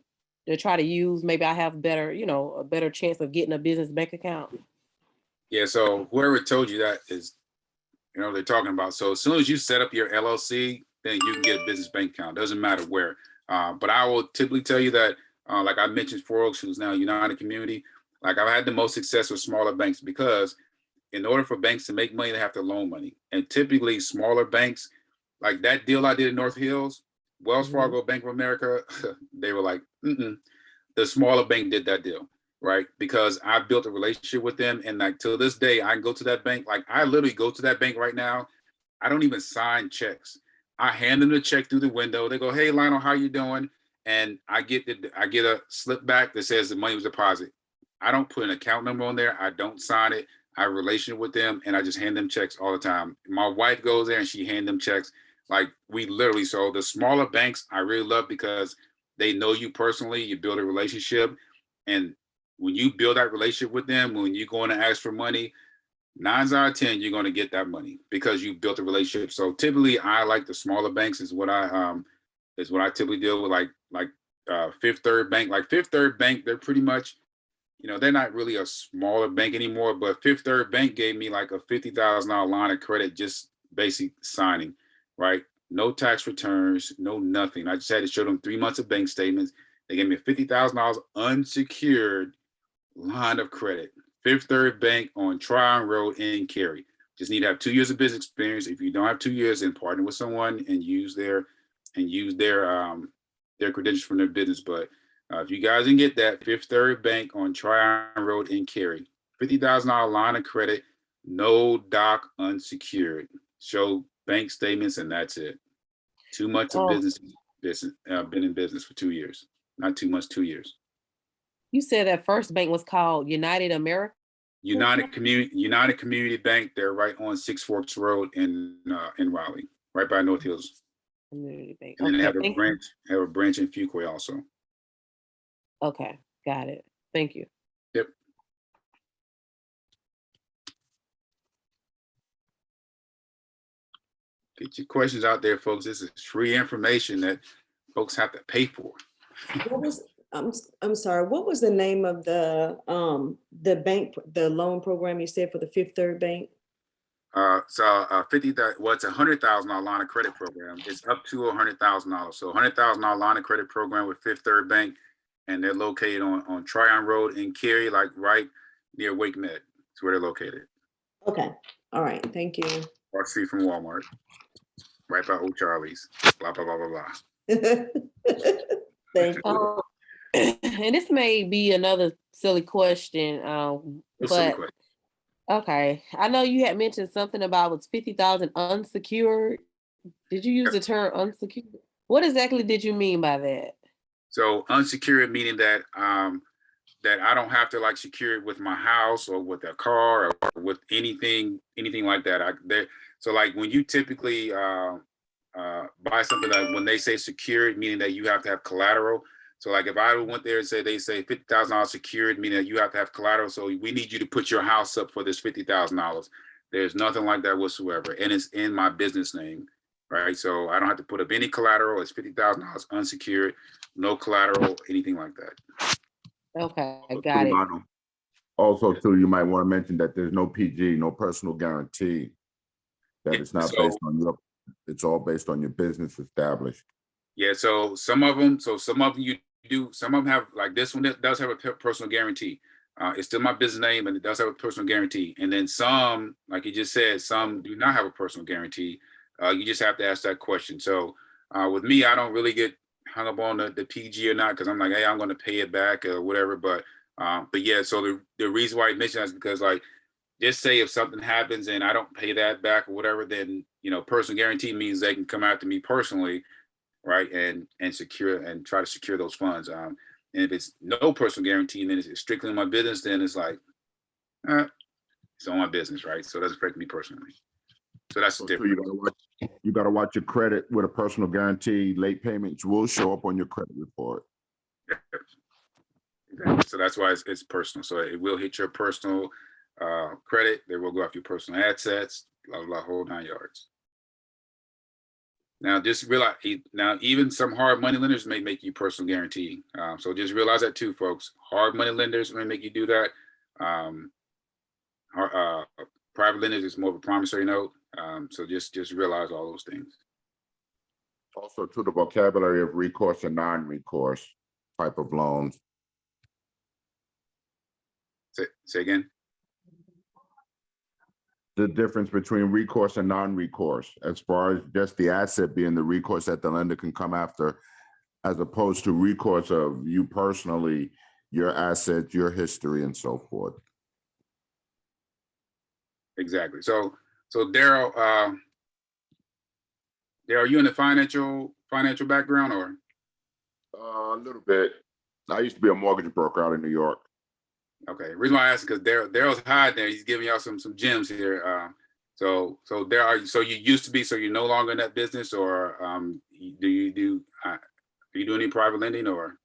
try to use? Maybe I have better, a better chance of getting a business bank account. Yeah. So whoever told you that is, they're talking about. So as soon as you set up your LLC, then you can get a business bank account. Doesn't matter where. But I will typically tell you that, like I mentioned, Four Oaks, who's now United Community, like I've had the most success with smaller banks, because in order for banks to make money, they have to loan money. And typically smaller banks, like that deal I did in North Hills, Wells Fargo, Bank of America, they were like, the smaller bank did that deal. Right? Because I built a relationship with them. And like till this day, I can go to that bank. Like I literally go to that bank right now. I don't even sign checks. I hand them the check through the window. They go, hey, Lionel, how you doing? and I get a slip back that says the money was deposited. I don't put an account number on there. I don't sign it. I have a relationship with them, and I just hand them checks all the time. My wife goes there and she hand them checks. Like we literally, so the smaller banks I really love because they know you personally. You build a relationship, and when you build that relationship with them, when you go in and ask for money, 9 out of 10 you're going to get that money because you built a relationship. So typically, I like the smaller banks is what I typically deal with. Like Fifth Third Bank. Like Fifth Third Bank, they're pretty much, you know, they're not really a smaller bank anymore. But Fifth Third Bank gave me like a $50,000 line of credit, just basic signing, right? No tax returns, no nothing. I just had to show them 3 months of bank statements. They gave me a $50,000 unsecured line of credit. Fifth Third Bank on Tryon Road in Cary. Just need to have 2 years of business experience. If you don't have 2 years, then partner with someone and use their credentials from their business. But if you guys didn't get that, Fifth Third Bank on Tryon Road in Cary, $50,000 line of credit, no doc, unsecured. Show bank statements, and that's it. 2 months of business. Been in business for 2 years. Not 2 months, 2 years. You said that first bank was called United America? United Community Bank. They're right on Six Forks Road in Raleigh, right by North Hills. Community Bank. And then they have Okay, a branch in Fuquay also. okay, got it. Thank you. Yep. Get your questions out there, folks. This is free information that folks have to pay for. What was, I'm sorry, what was the name of the bank, the loan program you said for the Fifth Third Bank? It's a $100,000 line of credit program. It's up to $100,000. So $100,000 line of credit program with Fifth Third Bank, and they're located on Tryon Road in Cary, like right near Wake Med. That's where they're located. Okay, all right, thank you. Across the street from Walmart, right by Old Charlie's. Blah blah blah blah blah. Thank you. And this may be another silly question, but okay. I know you had mentioned something about it's 50,000 unsecured. Did you use the term unsecured? What exactly did you mean by that? So unsecured meaning that that I don't have to like secure it with my house or with a car or with anything like that. So like when you typically buy something, that when they say secured, meaning that you have to have collateral. So like if I went there and they say $50,000 secured, meaning that you have to have collateral. So we need you to put your house up for this $50,000. There's nothing like that whatsoever. And it's in my business name, right? So I don't have to put up any collateral. It's $50,000 unsecured, no collateral, anything like that. Okay, got it. Also, too, you might want to mention that there's no PG, no personal guarantee. That it's not based on your, it's all based on your business established. Yeah, so some of them you do, some of them have, like this one that does have a personal guarantee. It's still my business name and it does have a personal guarantee. And then some, like you just said, some do not have a personal guarantee. You just have to ask that question. So with me, I don't really get hung up on the PG or not, because I'm like, hey, I'm going to pay it back or whatever. But yeah, so the reason why I mentioned that is because, like, just say if something happens and I don't pay that back or whatever, then, you know, personal guarantee means they can come after me personally, right, and secure and try to secure those funds. And if it's no personal guarantee and then it's strictly my business, then it's like, it's on my business, right? So it doesn't affect me personally. So that's the difference. You got to watch your credit with a personal guarantee. Late payments will show up on your credit report. Exactly. So that's why it's personal. So it will hit your personal credit. They will go after your personal assets, blah, blah, whole 9 yards. Now, just realize, now even some hard money lenders may make you personal guarantee. So just realize that too, folks. Hard money lenders may make you do that. Private lenders is more of a promissory note. So just realize all those things. Also, to the vocabulary of recourse and non-recourse type of loans. Say again. The difference between recourse and non-recourse, as far as just the asset being the recourse that the lender can come after, as opposed to recourse of you personally, your assets, your history, and so forth. Exactly. So Daryl, are you in the financial background or? A little bit. I used to be a mortgage broker out in New York. Okay, reason why I asked because Daryl's hiding there. He's giving y'all some gems here. So there are. So you used to be. So you're no longer in that business, or do you do any private lending or?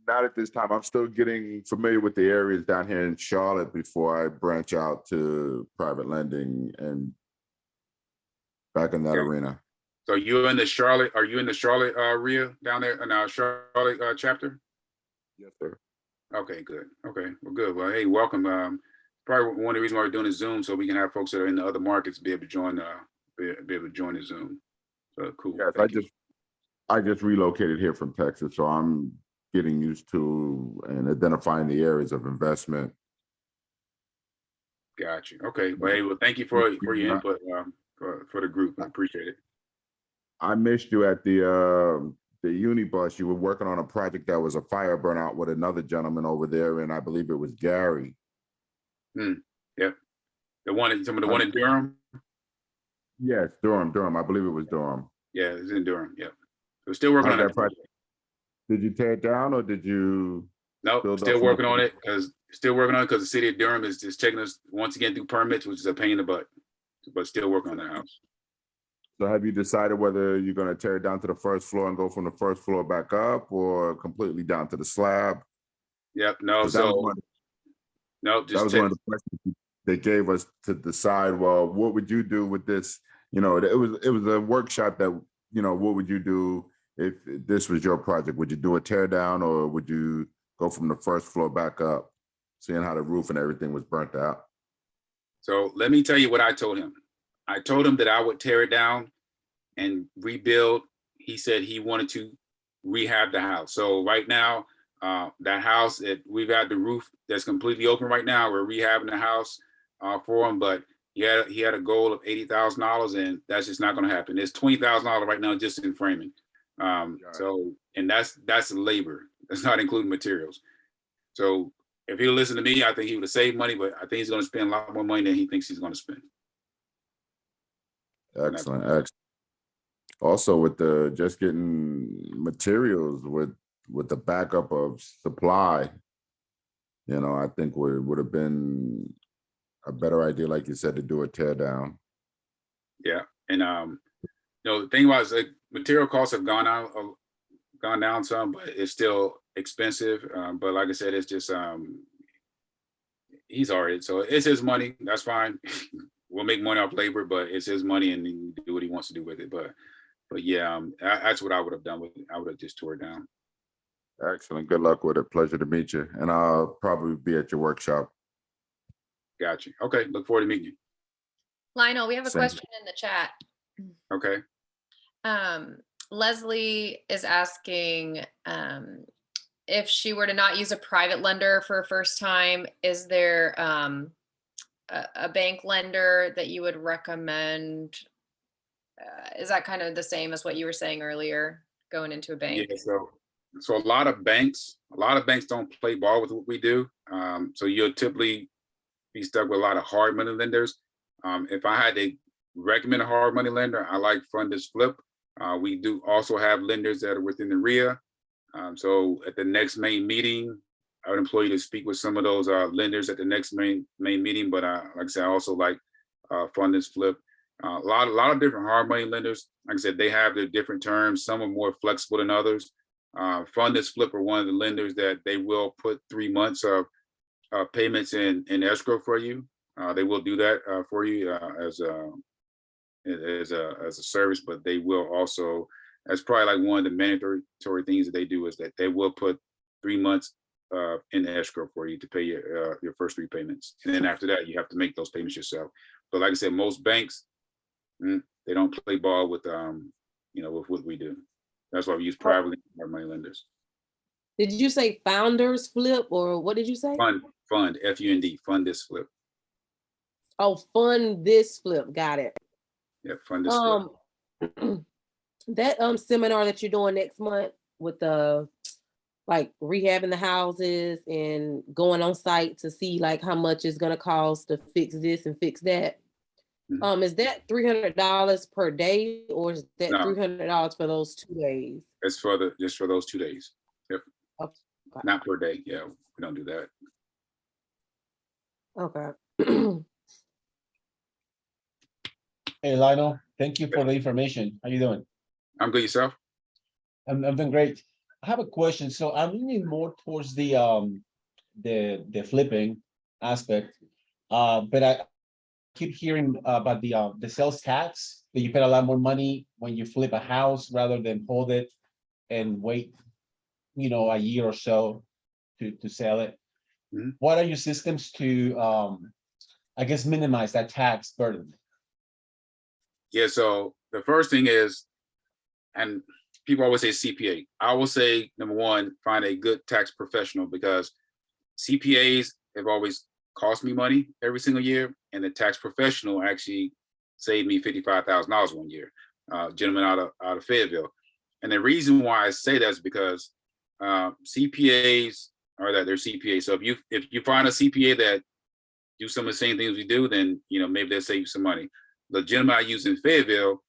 Not at this time. I'm still getting familiar with the areas down here in Charlotte before I branch out to private lending and back in that Okay. arena. So you're in the Charlotte? Are you in the Charlotte area down there in our Charlotte chapter? Yes, sir. Okay, good. Okay, well, good. Well, hey, welcome. Probably one of the reasons why we're doing is Zoom, so we can have folks that are in the other markets be able to join be able to join the Zoom. So cool. Yes, Thank you. I just relocated here from Texas, so I'm getting used to and identifying the areas of investment. Got you. Okay. Well, hey, well, thank you for your input for the group. I appreciate it. I missed you at the Unibus. You were working on a project that was a fire burnout with another gentleman over there, and I believe it was Gary. Yep. The one in Durham. Yes, Durham. I believe it was Durham. Yeah, it's in Durham. Yep. We're still working on How's that that project? Did you tear it down or did you? No, build up still from working the- on it because the city of Durham is just checking us once again through permits, which is a pain in the butt. But still working on the house. So have you decided whether you're going to tear it down to the first floor and go from the first floor back up or completely down to the slab? Yep. No. 'Cause that was So one- no, that just was one of the questions they gave us to decide, well, what would you do with this? You know, it was a workshop that, you know, what would you do if this was your project? Would you do a tear down or would you go from the first floor back up, seeing how the roof and everything was burnt out? So let me tell you what I told him. I told him that I would tear it down and rebuild. He said he wanted to rehab the house. So right now, that house, we've got the roof that's completely open right now. We're rehabbing the house for him, but he had a goal of $80,000, and that's just not going to happen. It's $20,000 right now just in framing. So, and that's labor. That's not including materials. So if he'll listen to me, I think he would have saved money, but I think he's going to spend a lot more money than he thinks he's going to spend. Excellent. Also with just getting materials with the backup of supply, you know, I think would have been a better idea, like you said, to do a tear down. Yeah, and the thing was, like, material costs have gone down some, but it's still expensive. But like I said, it's just he's already, so it's his money. That's fine. We'll make money off labor, but it's his money, and he can do what he wants to do with it. But yeah, that's what I would have done with it. I would have just tore it down. Excellent. Good luck with it. Pleasure to meet you. And I'll probably be at your workshop. Got you. Okay, look forward to meeting you. Lionel, we have a Same. question in the chat. Okay. Leslie is asking if she were to not use a private lender for a first time, is there a bank lender that you would recommend? Is that kind of the same as what you were saying earlier, going into a bank? Yeah, so a lot of banks don't play ball with what we do. So you'll typically be stuck with a lot of hard money lenders. If I had to recommend a hard money lender, I like Funders Flip. We do also have lenders that are within the RIA. So at the next main meeting, I would employ you to speak with some of those lenders at the next main meeting. But like I said, I also like Funders Flip. A lot of different hard money lenders. Like I said, they have their different terms. Some are more flexible than others. Funders Flip are one of the lenders that they will put 3 months of payments in escrow for you. They will do that for you as a service, but they will also, that's probably like one of the mandatory things that they do, is that they will put 3 months in escrow for you to pay your first 3 payments. And then after that, you have to make those payments yourself. But like I said, most banks, they don't play ball with with what we do. That's why we use private money lenders. Did you say Founders Flip, or what did you say? Fund, FUND, Funders Flip. Oh, Fund This Flip. Got it. Yeah, Funders Flip. That seminar that you're doing next month with the like rehabbing the houses and going on site to see like how much it's gonna cost to fix this and fix that. Is that $300 per day, or is that No. $300 for those 2 days? It's just for those 2 days. Yep. Okay. Not per day. Yeah, we don't do that. Okay. Hey, Lionel, thank you for the information. How you doing? I'm good. Yourself? I'm doing great. I have a question. So I'm leaning more towards the flipping aspect. But I keep hearing about the sales tax, that you pay a lot more money when you flip a house rather than hold it and wait, a year or so to sell it. Mhm. What are your systems to I guess minimize that tax burden? Yeah. So the first thing is, and people always say CPA. I will say, number one, find a good tax professional, because CPAs have always cost me money every single year, and the tax professional actually saved me $55,000 one year. Gentleman out of Fayetteville, and the reason why I say that is because CPAs are that they're CPAs. So if you find a CPA that do some of the same things we do, then maybe they'll save you some money. The gentleman I use in Fayetteville,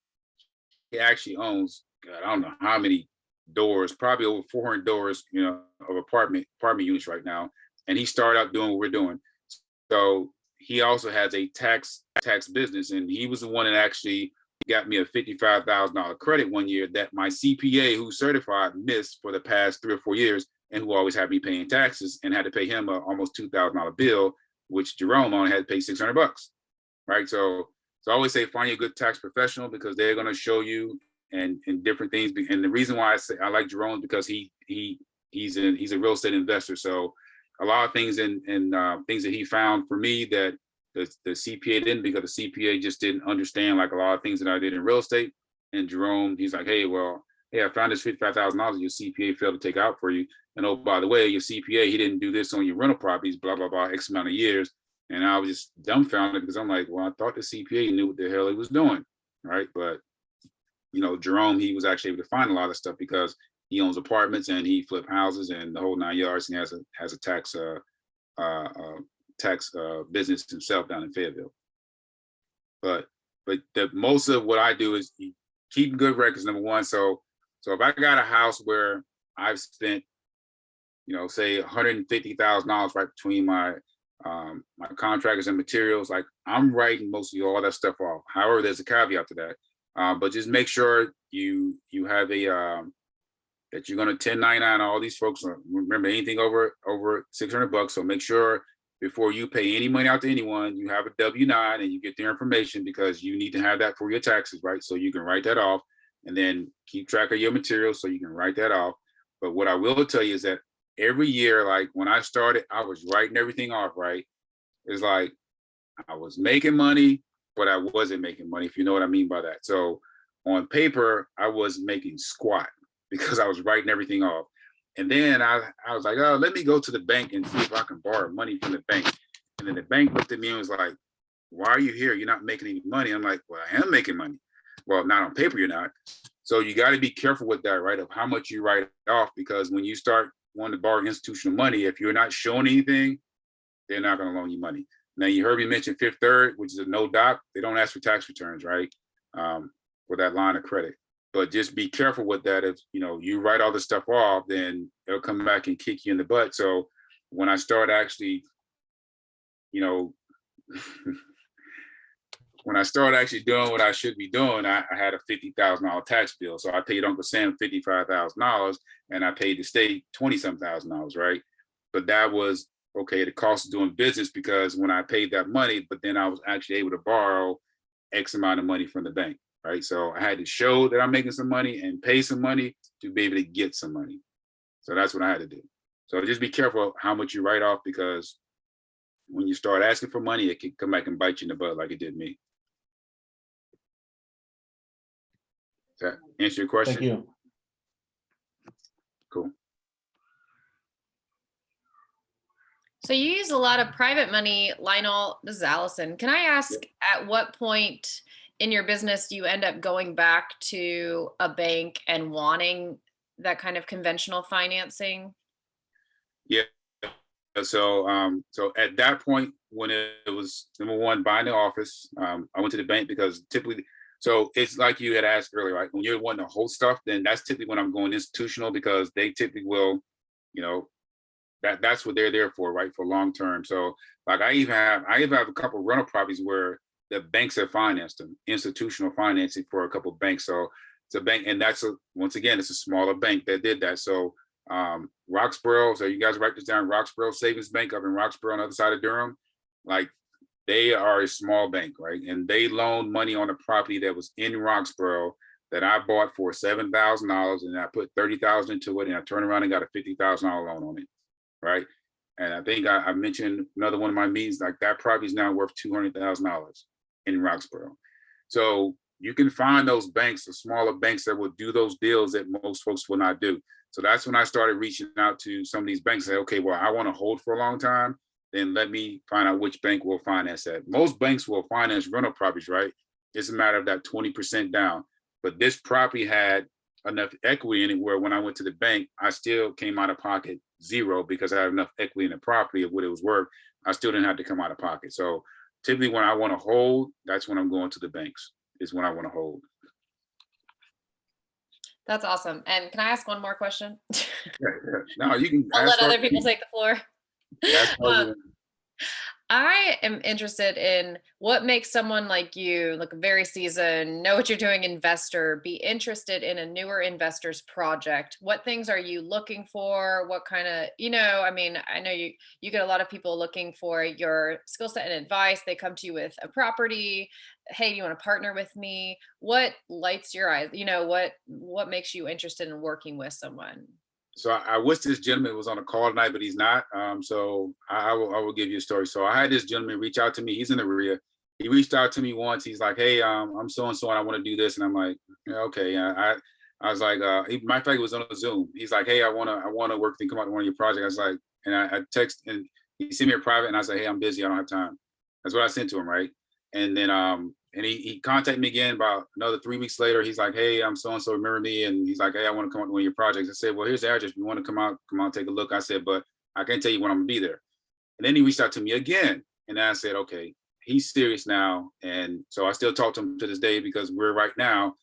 he actually owns, God, I don't know how many doors, probably over 400 doors, of apartment units right now. And he started out doing what we're doing. So he also has a tax business, and he was the one that actually got me a $55,000 credit one year that my CPA, who's certified, missed for the past 3 or 4 years, and who always had me paying taxes, and had to pay him a almost $2,000 bill, which Jerome only had to pay $600, right? So I always say find you a good tax professional, because they're going to show you and different things. And the reason why I say I like Jerome, because he's a real estate investor. So a lot of things and things that he found for me that the CPA didn't, because the CPA just didn't understand, like a lot of things that I did in real estate. And Jerome, he's like, hey, I found this $55,000 your CPA failed to take out for you. And oh, by the way, your CPA, he didn't do this on your rental properties, blah, blah, blah, X amount of years. And I was just dumbfounded, because I'm like, well, I thought the CPA knew what the hell he was doing, right? But, Jerome, he was actually able to find a lot of stuff, because he owns apartments and he flip houses and the whole 9 yards, and has a tax business himself down in Fayetteville. But the most of what I do is keep good records, number one. So if I got a house where I've spent, say $150,000 right between my contractors and materials, like I'm writing mostly all that stuff off. However, there's a caveat to that. But just make sure you have that you're going to 1099 all these folks. Remember, anything over $600. So make sure before you pay any money out to anyone, you have a W-9 and you get their information, because you need to have that for your taxes, right? So you can write that off, and then keep track of your materials so you can write that off. But what I will tell you is that every year, like when I started, I was writing everything off, right? It's like I was making money, but I wasn't making money, if you know what I mean by that. So on paper, I was making squat, because I was writing everything off. And then I was like, oh, let me go to the bank and see if I can borrow money from the bank. And then the bank looked at me and was like, why are you here? You're not making any money. I'm like, well, I am making money. Well, not on paper, you're not. So you got to be careful with that, right? Of how much you write off, because when you start wanting to borrow institutional money, if you're not showing anything, they're not going to loan you money. Now, you heard me mention Fifth Third, which is a no doc. They don't ask for tax returns, right? For that line of credit. But just be careful with that. If you write all this stuff off, then they'll come back and kick you in the butt. So when I start actually, when I started actually doing what I should be doing, I had a $50,000 tax bill. So I paid Uncle Sam $55,000, and I paid the state $20-some thousand, right? But that was okay, the cost of doing business, because when I paid that money, but then I was actually able to borrow X amount of money from the bank. Right. So I had to show that I'm making some money and pay some money to be able to get some money. So that's what I had to do. So just be careful how much you write off, because when you start asking for money, it can come back and bite you in the butt like it did me. Does that answer your question? Thank you. Cool. So you use a lot of private money, Lionel. This is Allison. Can I ask, at what point in your business do you end up going back to a bank and wanting that kind of conventional financing? Yeah. So at that point, when it was number one, buying the office, I went to the bank because typically, so it's like you had asked earlier, right? When you're wanting to hold stuff, then that's typically when I'm going institutional because they typically will, you know, that's what they're there for, right? For long term. So like I even have a couple of rental properties where the banks have financed them, institutional financing for a couple of banks. So it's a bank, and once again, it's a smaller bank that did that. So Roxborough, so you guys write this down, Roxborough Savings Bank up in Roxborough on the other side of Durham, like they are a small bank, right? And they loaned money on a property that was in Roxborough that I bought for $7,000, and I put $30,000 into it, and I turned around and got a $50,000 loan on it, right? And I think I mentioned another one of my meetings, like that property is now worth $200,000 in Roxborough. So you can find those banks, the smaller banks that will do those deals that most folks will not do. So that's when I started reaching out to some of these banks and say, okay, well, I want to hold for a long time. Then let me find out which bank will finance that. Most banks will finance rental properties, right? It's a matter of that 20% down. But this property had enough equity in it where when I went to the bank, I still came out of pocket zero because I had enough equity in the property of what it was worth. I still didn't have to come out of pocket. So typically when I want to hold, that's when I'm going to the banks, is when I want to hold. That's awesome. And can I ask one more question? Yeah. No, you can I'll ask let other all- people take the floor. ask all you- I am interested in what makes someone like you, like a very seasoned, know what you're doing investor, be interested in a newer investor's project. What things are you looking for? What kind of, I mean, I know you get a lot of people looking for your skill set and advice. They come to you with a property. Hey, do you want to partner with me? What lights your eyes? What makes you interested in working with someone? So I wish this gentleman was on a call tonight, but he's not. So I will give you a story. So I had this gentleman reach out to me. He's in the area. He reached out to me once. He's like, "Hey, I'm so and so, and I want to do this." And I'm like, yeah, "Okay." I was like, matter of fact, it was on a Zoom. He's like, "Hey, I wanna work and come out to one of your projects." I was like, and I text and he sent me a private, and I said, "Hey, I'm busy. I don't have time." That's what I sent to him, right? And then and he contacted me again about another 3 weeks later. He's like, "Hey, I'm so and so, remember me?" And he's like, "Hey, I want to come out to one of your projects." I said, "Well, here's the address. If you want to come out, take a look." I said, "But I can't tell you when I'm gonna be there." And then he reached out to me again, and I said, "Okay, he's serious now." And so I still talk to him to this day because we're right now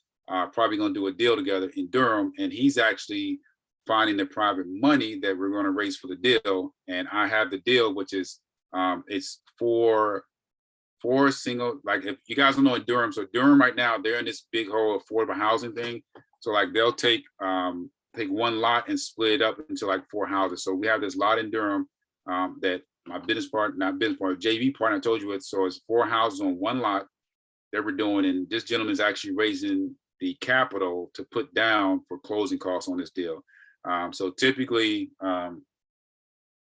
probably gonna do a deal together in Durham, and he's actually finding the private money that we're gonna raise for the deal. And I have the deal, which is it's for single, like if you guys don't know in Durham, so Durham right now, they're in this big whole affordable housing thing. So like they'll take one lot and split it up into like 4 houses. So we have this lot in Durham that my JV partner, I told you it. So it's 4 houses on 1 lot that we're doing. And this gentleman is actually raising the capital to put down for closing costs on this deal. So typically,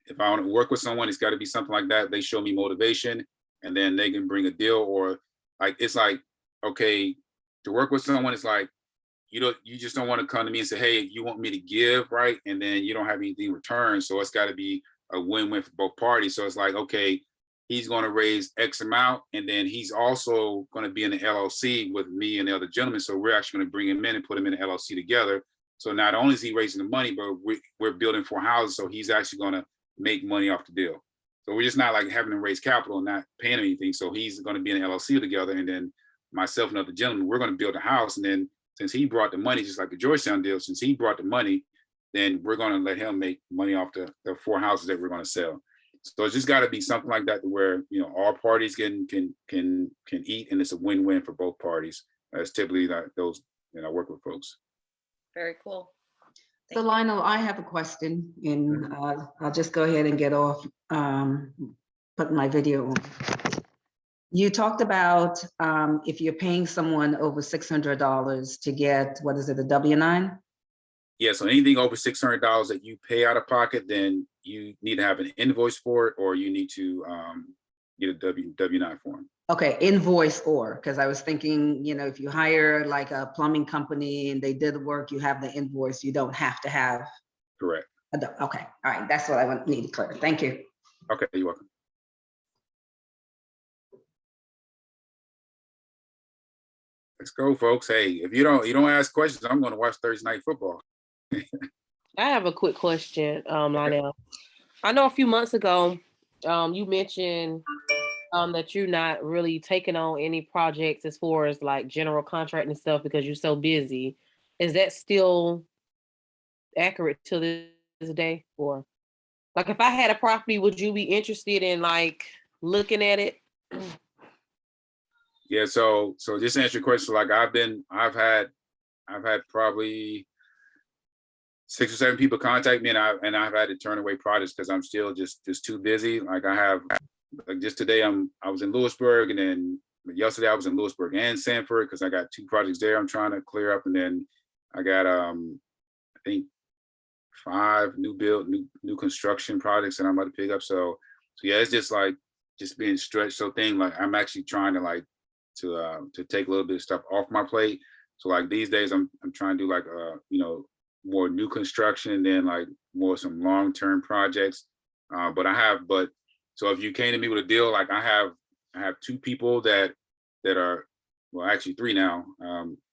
if I want to work with someone, it's got to be something like that. They show me motivation, and then they can bring a deal. Or like, it's like, okay, to work with someone, it's like, you just don't want to come to me and say, "Hey, you want me to give," right? And then you don't have anything in return. So it's got to be a win-win for both parties. So it's like, okay, he's going to raise X amount, and then he's also going to be in the LLC with me and the other gentleman. So we're actually going to bring him in and put him in the LLC together. So not only is he raising the money, but we're building 4 houses. So he's actually going to make money off the deal. So we're just not like having to raise capital and not paying him anything. So he's going to be in the LLC together, and then myself and other gentlemen, we're going to build a house. And then since he brought the money, just like the Georgetown deal, since he brought the money, then we're going to let him make money off the 4 houses that we're going to sell. So it's just got to be something like that, to where all parties can eat, and it's a win-win for both parties. That's typically like those I work with folks. Very cool. So Lionel, I have a question, and I'll just go ahead and get off, put my video on. You talked about if you're paying someone over $600 to get, what is it, a W-9? Yeah, so anything over $600 that you pay out of pocket, then you need to have an invoice for it, or you need to get a W-9 form. Okay, invoice or, because I was thinking, if you hire like a plumbing company and they did the work, you have the invoice, you don't have to have. Correct. Okay, all right, that's what I need to clear. Thank you. Okay, you're welcome. Let's go, folks. Hey, if you don't ask questions, I'm going to watch Thursday Night Football. I have a quick question, Lionel. I know a few months ago, you mentioned that you're not really taking on any projects as far as like general contracting stuff because you're so busy. Is that still accurate to this day? Or like if I had a property, would you be interested in like looking at it? Yeah, so just to answer your question, like I've had probably 6 or 7 people contact me, and I've had to turn away projects because I'm still just too busy. Like I have, like just today I was in Lewisburg, and then yesterday I was in Lewisburg and Sanford because I got 2 projects there I'm trying to clear up, and then I got I think 5 new construction projects that I'm about to pick up. So yeah, it's just like just being stretched. So like I'm actually trying to like to take a little bit of stuff off my plate. So like these days I'm trying to do like more new construction and then like more some long-term projects. But so if you came to me with a deal, like I have 2 people that are, well, actually 3 now,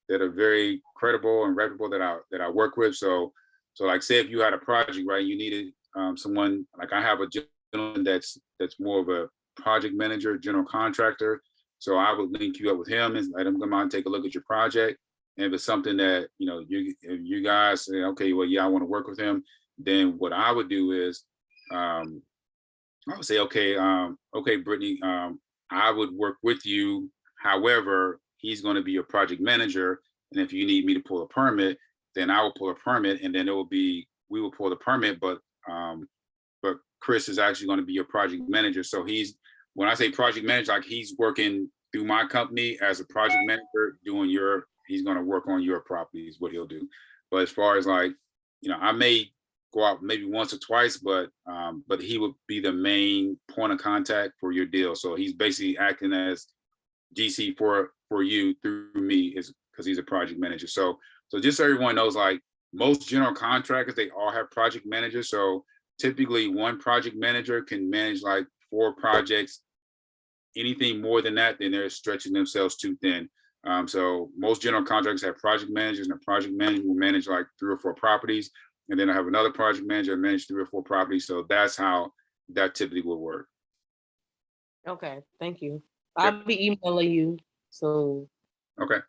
that are very credible and reputable that I work with. So like say if you had a project, right, you needed someone, like I have a gentleman that's more of a project manager, general contractor. So I would link you up with him and let him come out and take a look at your project. And if it's something that, if you guys say, okay, well, yeah, I want to work with him, then what I would do is I would say, okay, Brittany, I would work with you. However, he's going to be your project manager. And if you need me to pull a permit, then I will pull a permit, and then we will pull the permit, but Chris is actually going to be your project manager. So when I say project manager, like he's working through my company as a project manager, he's going to work on your property is what he'll do. But as far as like, I may go out maybe once or twice, but he would be the main point of contact for your deal. So he's basically acting as GC for you through me, is because he's a project manager. So just so everyone knows, like most general contractors, they all have project managers. So typically one project manager can manage like 4 projects. Anything more than that, then they're stretching themselves too thin. So most general contractors have project managers, and a project manager will manage like 3 or 4 properties. And then I have another project manager that manage 3 or 4 properties. So that's how that typically will work. Okay, thank you. I'll be emailing you soon. Okay.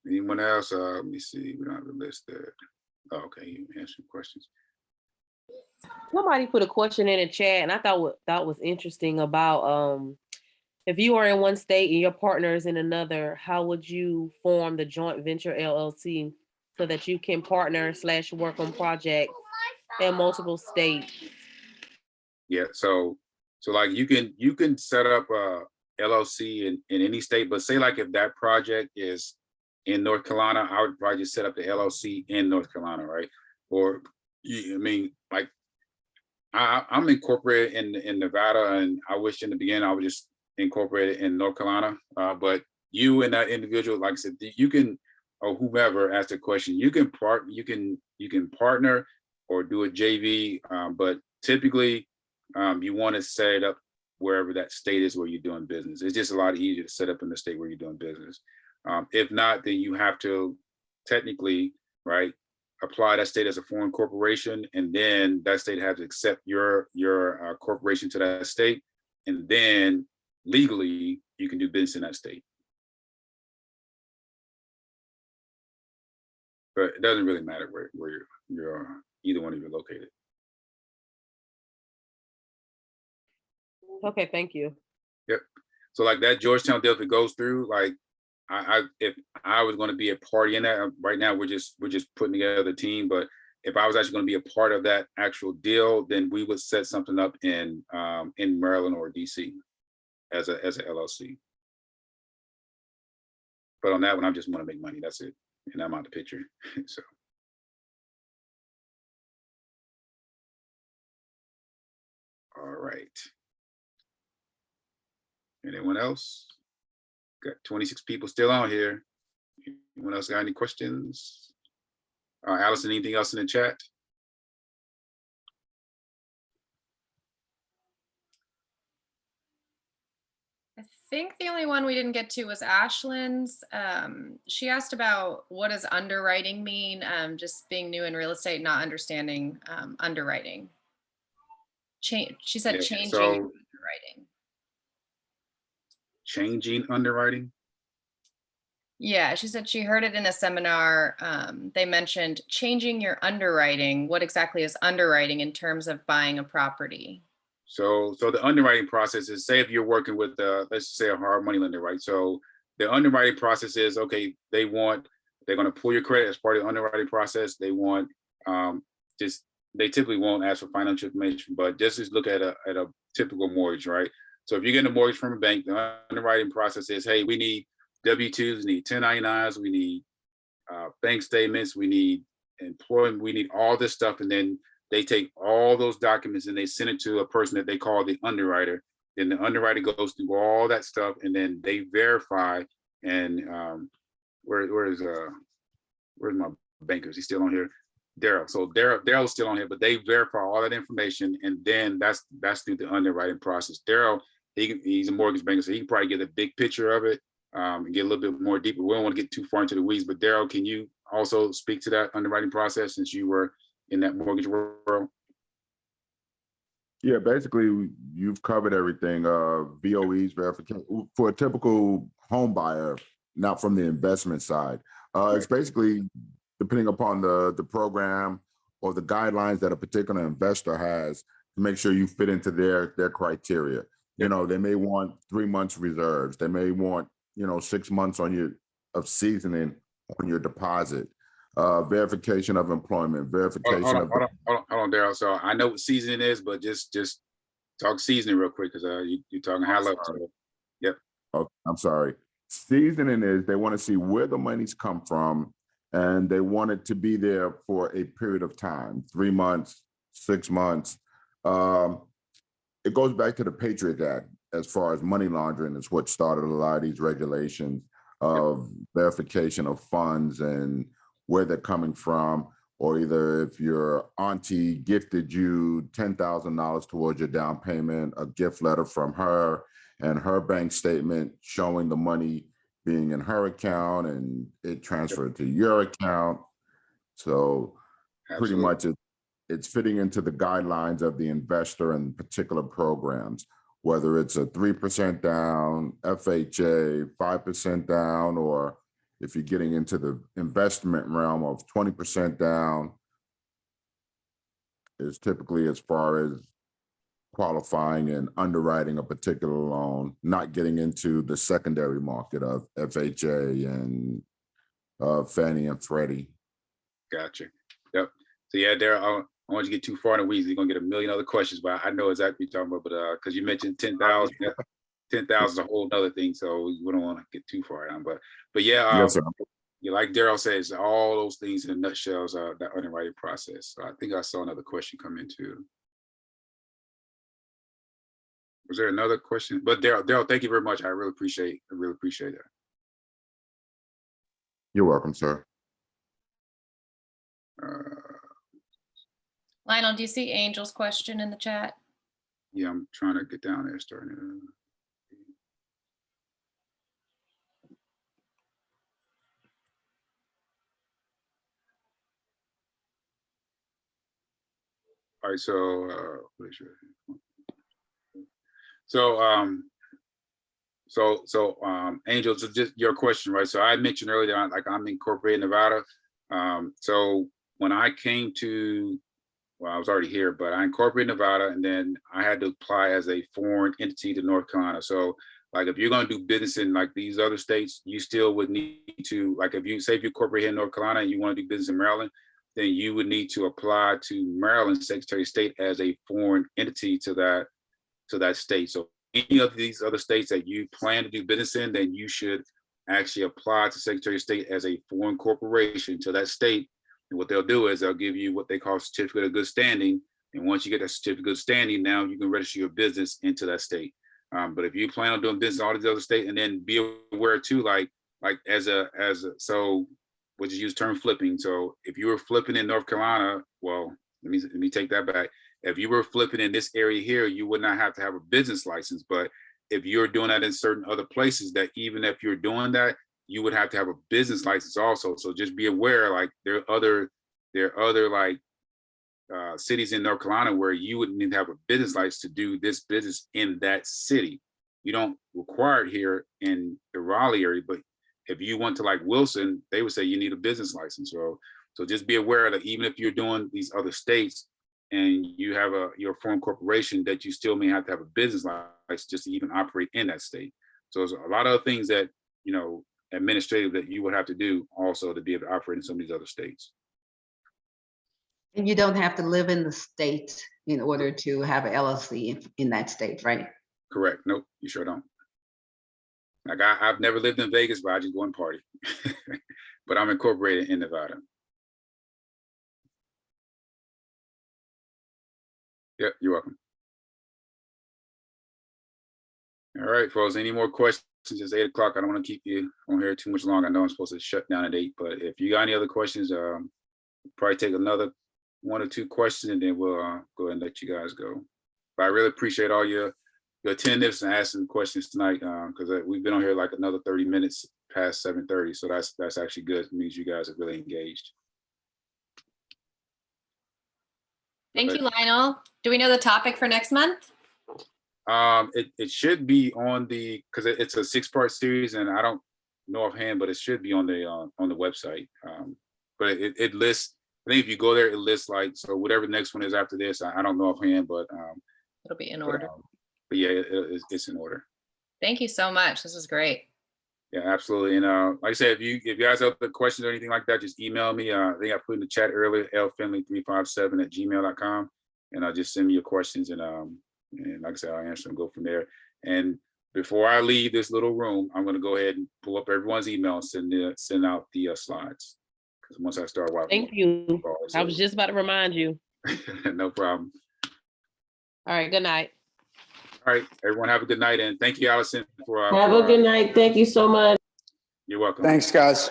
Anyone else? Let me see. We don't have a list there. Oh, okay, you answered questions. Somebody put a question in the chat, and I thought what was interesting about if you are in one state and your partner is in another, how would you form the joint venture LLC so that you can partner / work on projects in multiple states? Yeah, so like you can set up a LLC in any state, but say like if that project is in North Carolina, I would probably just set up the LLC in North Carolina, right? Or I mean, like I'm incorporated in Nevada, and I wish in the beginning I would just incorporate it in North Carolina. But you and that individual, like I said, you can, or whomever asked the question, you can partner or do a JV, but typically you want to set it up wherever that state is where you're doing business. It's just a lot easier to set up in the state where you're doing business. If not, then you have to technically, right, apply that state as a foreign corporation, and then that state has to accept your corporation to that state, and then legally you can do business in that state. But it doesn't really matter where you're either one of you are located. Okay, thank you. Yep. So like that Georgetown deal, if it goes through, like if I was going to be a party in that, right now we're just putting together the team, but if I was actually going to be a part of that actual deal, then we would set something up in Maryland or DC as a LLC. But on that one, I just want to make money. That's it, and I'm out the picture. So. All right. Anyone else? Got 26 people still on here. Anyone else got any questions? Allison, anything else in the chat? I think the only one we didn't get to was Ashlyn's. She asked about what does underwriting mean? Just being new in real estate, not understanding underwriting. She said Yeah, changing so- underwriting. Changing underwriting. Yeah, she said she heard it in a seminar. They mentioned changing your underwriting. What exactly is underwriting in terms of buying a property? So the underwriting process is, say if you're working with, let's say a hard money lender, right? So the underwriting process is, okay, they're gonna pull your credit as part of the underwriting process. They want, they typically won't ask for financial information, but just look at a typical mortgage, right? So if you're getting a mortgage from a bank, the underwriting process is, hey, we need W-2s, we need 1099s, we need bank statements, we need employment, we need all this stuff. And then they take all those documents and they send it to a person that they call the underwriter. Then the underwriter goes through all that stuff and then they verify. And where's my banker? Is he still on here? Daryl. So Daryl's still on here, but they verify all that information, and then that's through the underwriting process. Daryl, he's a mortgage banker, so he can probably get a big picture of it and get a little bit more deeper. We don't want to get too far into the weeds, but Daryl, can you also speak to that underwriting process since you were in that mortgage world? Yeah, basically, you've covered everything. VOEs, verification for a typical home buyer, not from the investment side. It's basically depending upon the program or the guidelines that a particular investor has to make sure you fit into their criteria. You know, they may want 3 months reserves. They may want, 6 months of seasoning on your deposit. Verification of employment, verification Hold on, Daryl. So I know what seasoning is, but just talk seasoning real quick because you're talking high level. So, yep. Oh, I'm sorry. Seasoning is they want to see where the money's come from, and they want it to be there for a period of time, 3 months, 6 months. It goes back to the Patriot Act as far as money laundering is what started a lot of these regulations of verification of funds and where they're coming from, or either if your auntie gifted you $10,000 towards your down payment, a gift letter from her and her bank statement showing the money being in her account and it transferred to your account. So pretty much it's fitting into the guidelines of the investor and particular programs, whether it's a 3% down, FHA, 5% down, or if you're getting into the investment realm of 20% down, is typically as far as qualifying and underwriting a particular loan, not getting into the secondary market of FHA and Fannie and Freddie. Gotcha. Yep. So yeah, Daryl, I don't want you to get too far in the weeds. You're gonna get a million other questions, but I know exactly what you're talking about. But because you mentioned 10,000, 10,000 is a whole other thing, so we don't want to get too far down. But yeah, Yes, sir. yeah, like Daryl says, all those things in a nutshell is that underwriting process. So I think I saw another question come in too. Was there another question? But Daryl, thank you very much. I really appreciate that. You're welcome, sir. Lionel, do you see Angel's question in the chat? Yeah, I'm trying to get down there, starting to. All right, Angel, so just your question, right? So I mentioned earlier, like I'm in corporate Nevada. So when I came to, well, I was already here, but I incorporated Nevada, and then I had to apply as a foreign entity to North Carolina. So like if you're going to do business in like these other states, you still would need to, like if you say if you incorporate here in North Carolina and you want to do business in Maryland, then you would need to apply to Maryland Secretary of State as a foreign entity to that state. So any of these other states that you plan to do business in, then you should actually apply to Secretary of State as a foreign corporation to that state. And what they'll do is they'll give you what they call certificate of good standing. And once you get that certificate of good standing, now you can register your business into that state. But if you plan on doing business in all these other states, and then be aware too, so we'll just use term flipping. So if you were flipping in North Carolina, well, let me take that back. If you were flipping in this area here, you would not have to have a business license. But if you're doing that in certain other places, that even if you're doing that, you would have to have a business license also. So just be aware, like there are other like cities in North Carolina where you would need to have a business license to do this business in that city. You don't require it here in the Raleigh area, but if you went to like Wilson, they would say you need a business license. So just be aware that even if you're doing these other states and you have your foreign corporation, that you still may have to have a business license just to even operate in that state. So there's a lot of things that, you know, administrative that you would have to do also to be able to operate in some of these other states. And you don't have to live in the state in order to have an LLC in that state, right? Correct. Nope, you sure don't. Like I've never lived in Vegas, but I just go and party. But I'm incorporated in Nevada. Yeah, you're welcome. All right, folks, any more questions? It's 8 o'clock. I don't want to keep you on here too much long. I know I'm supposed to shut down at 8, but if you got any other questions, probably take another 1 or 2 questions and then we'll go ahead and let you guys go. But I really appreciate all your attendance and asking questions tonight, because we've been on here like another 30 minutes past 7:30. So that's actually good. It means you guys are really engaged. Thank you, Lionel. Do we know the topic for next month? It should be on because it's a 6-part series, and I don't know offhand, but it should be on the website. But it lists. I think if you go there, it lists like, so whatever the next one is after this. I don't know offhand, but It'll be in order. But yeah, it's in order. Thank you so much. This is great. Yeah, absolutely. And like I said, if you guys have other questions or anything like that, just email me. I think I put in the chat earlier, lfinley357@gmail.com, and just send me your questions, and like I said, I'll answer them, go from there. And before I leave this little room, I'm going to go ahead and pull up everyone's email and send out the slides. Because once I start watching. Thank you. I was just about to remind you. No problem. All right, good night. All right, everyone have a good night, and thank you, Allison, for Have a good night. Thank you so much. You're welcome. Thanks, guys.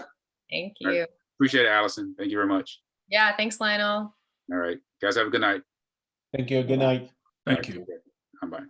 Thank All right. you. Appreciate it, Allison. Thank you very much. Yeah, thanks, Lionel. All right, guys, have a good night. Thank you. Good night. Thank you. Bye-bye.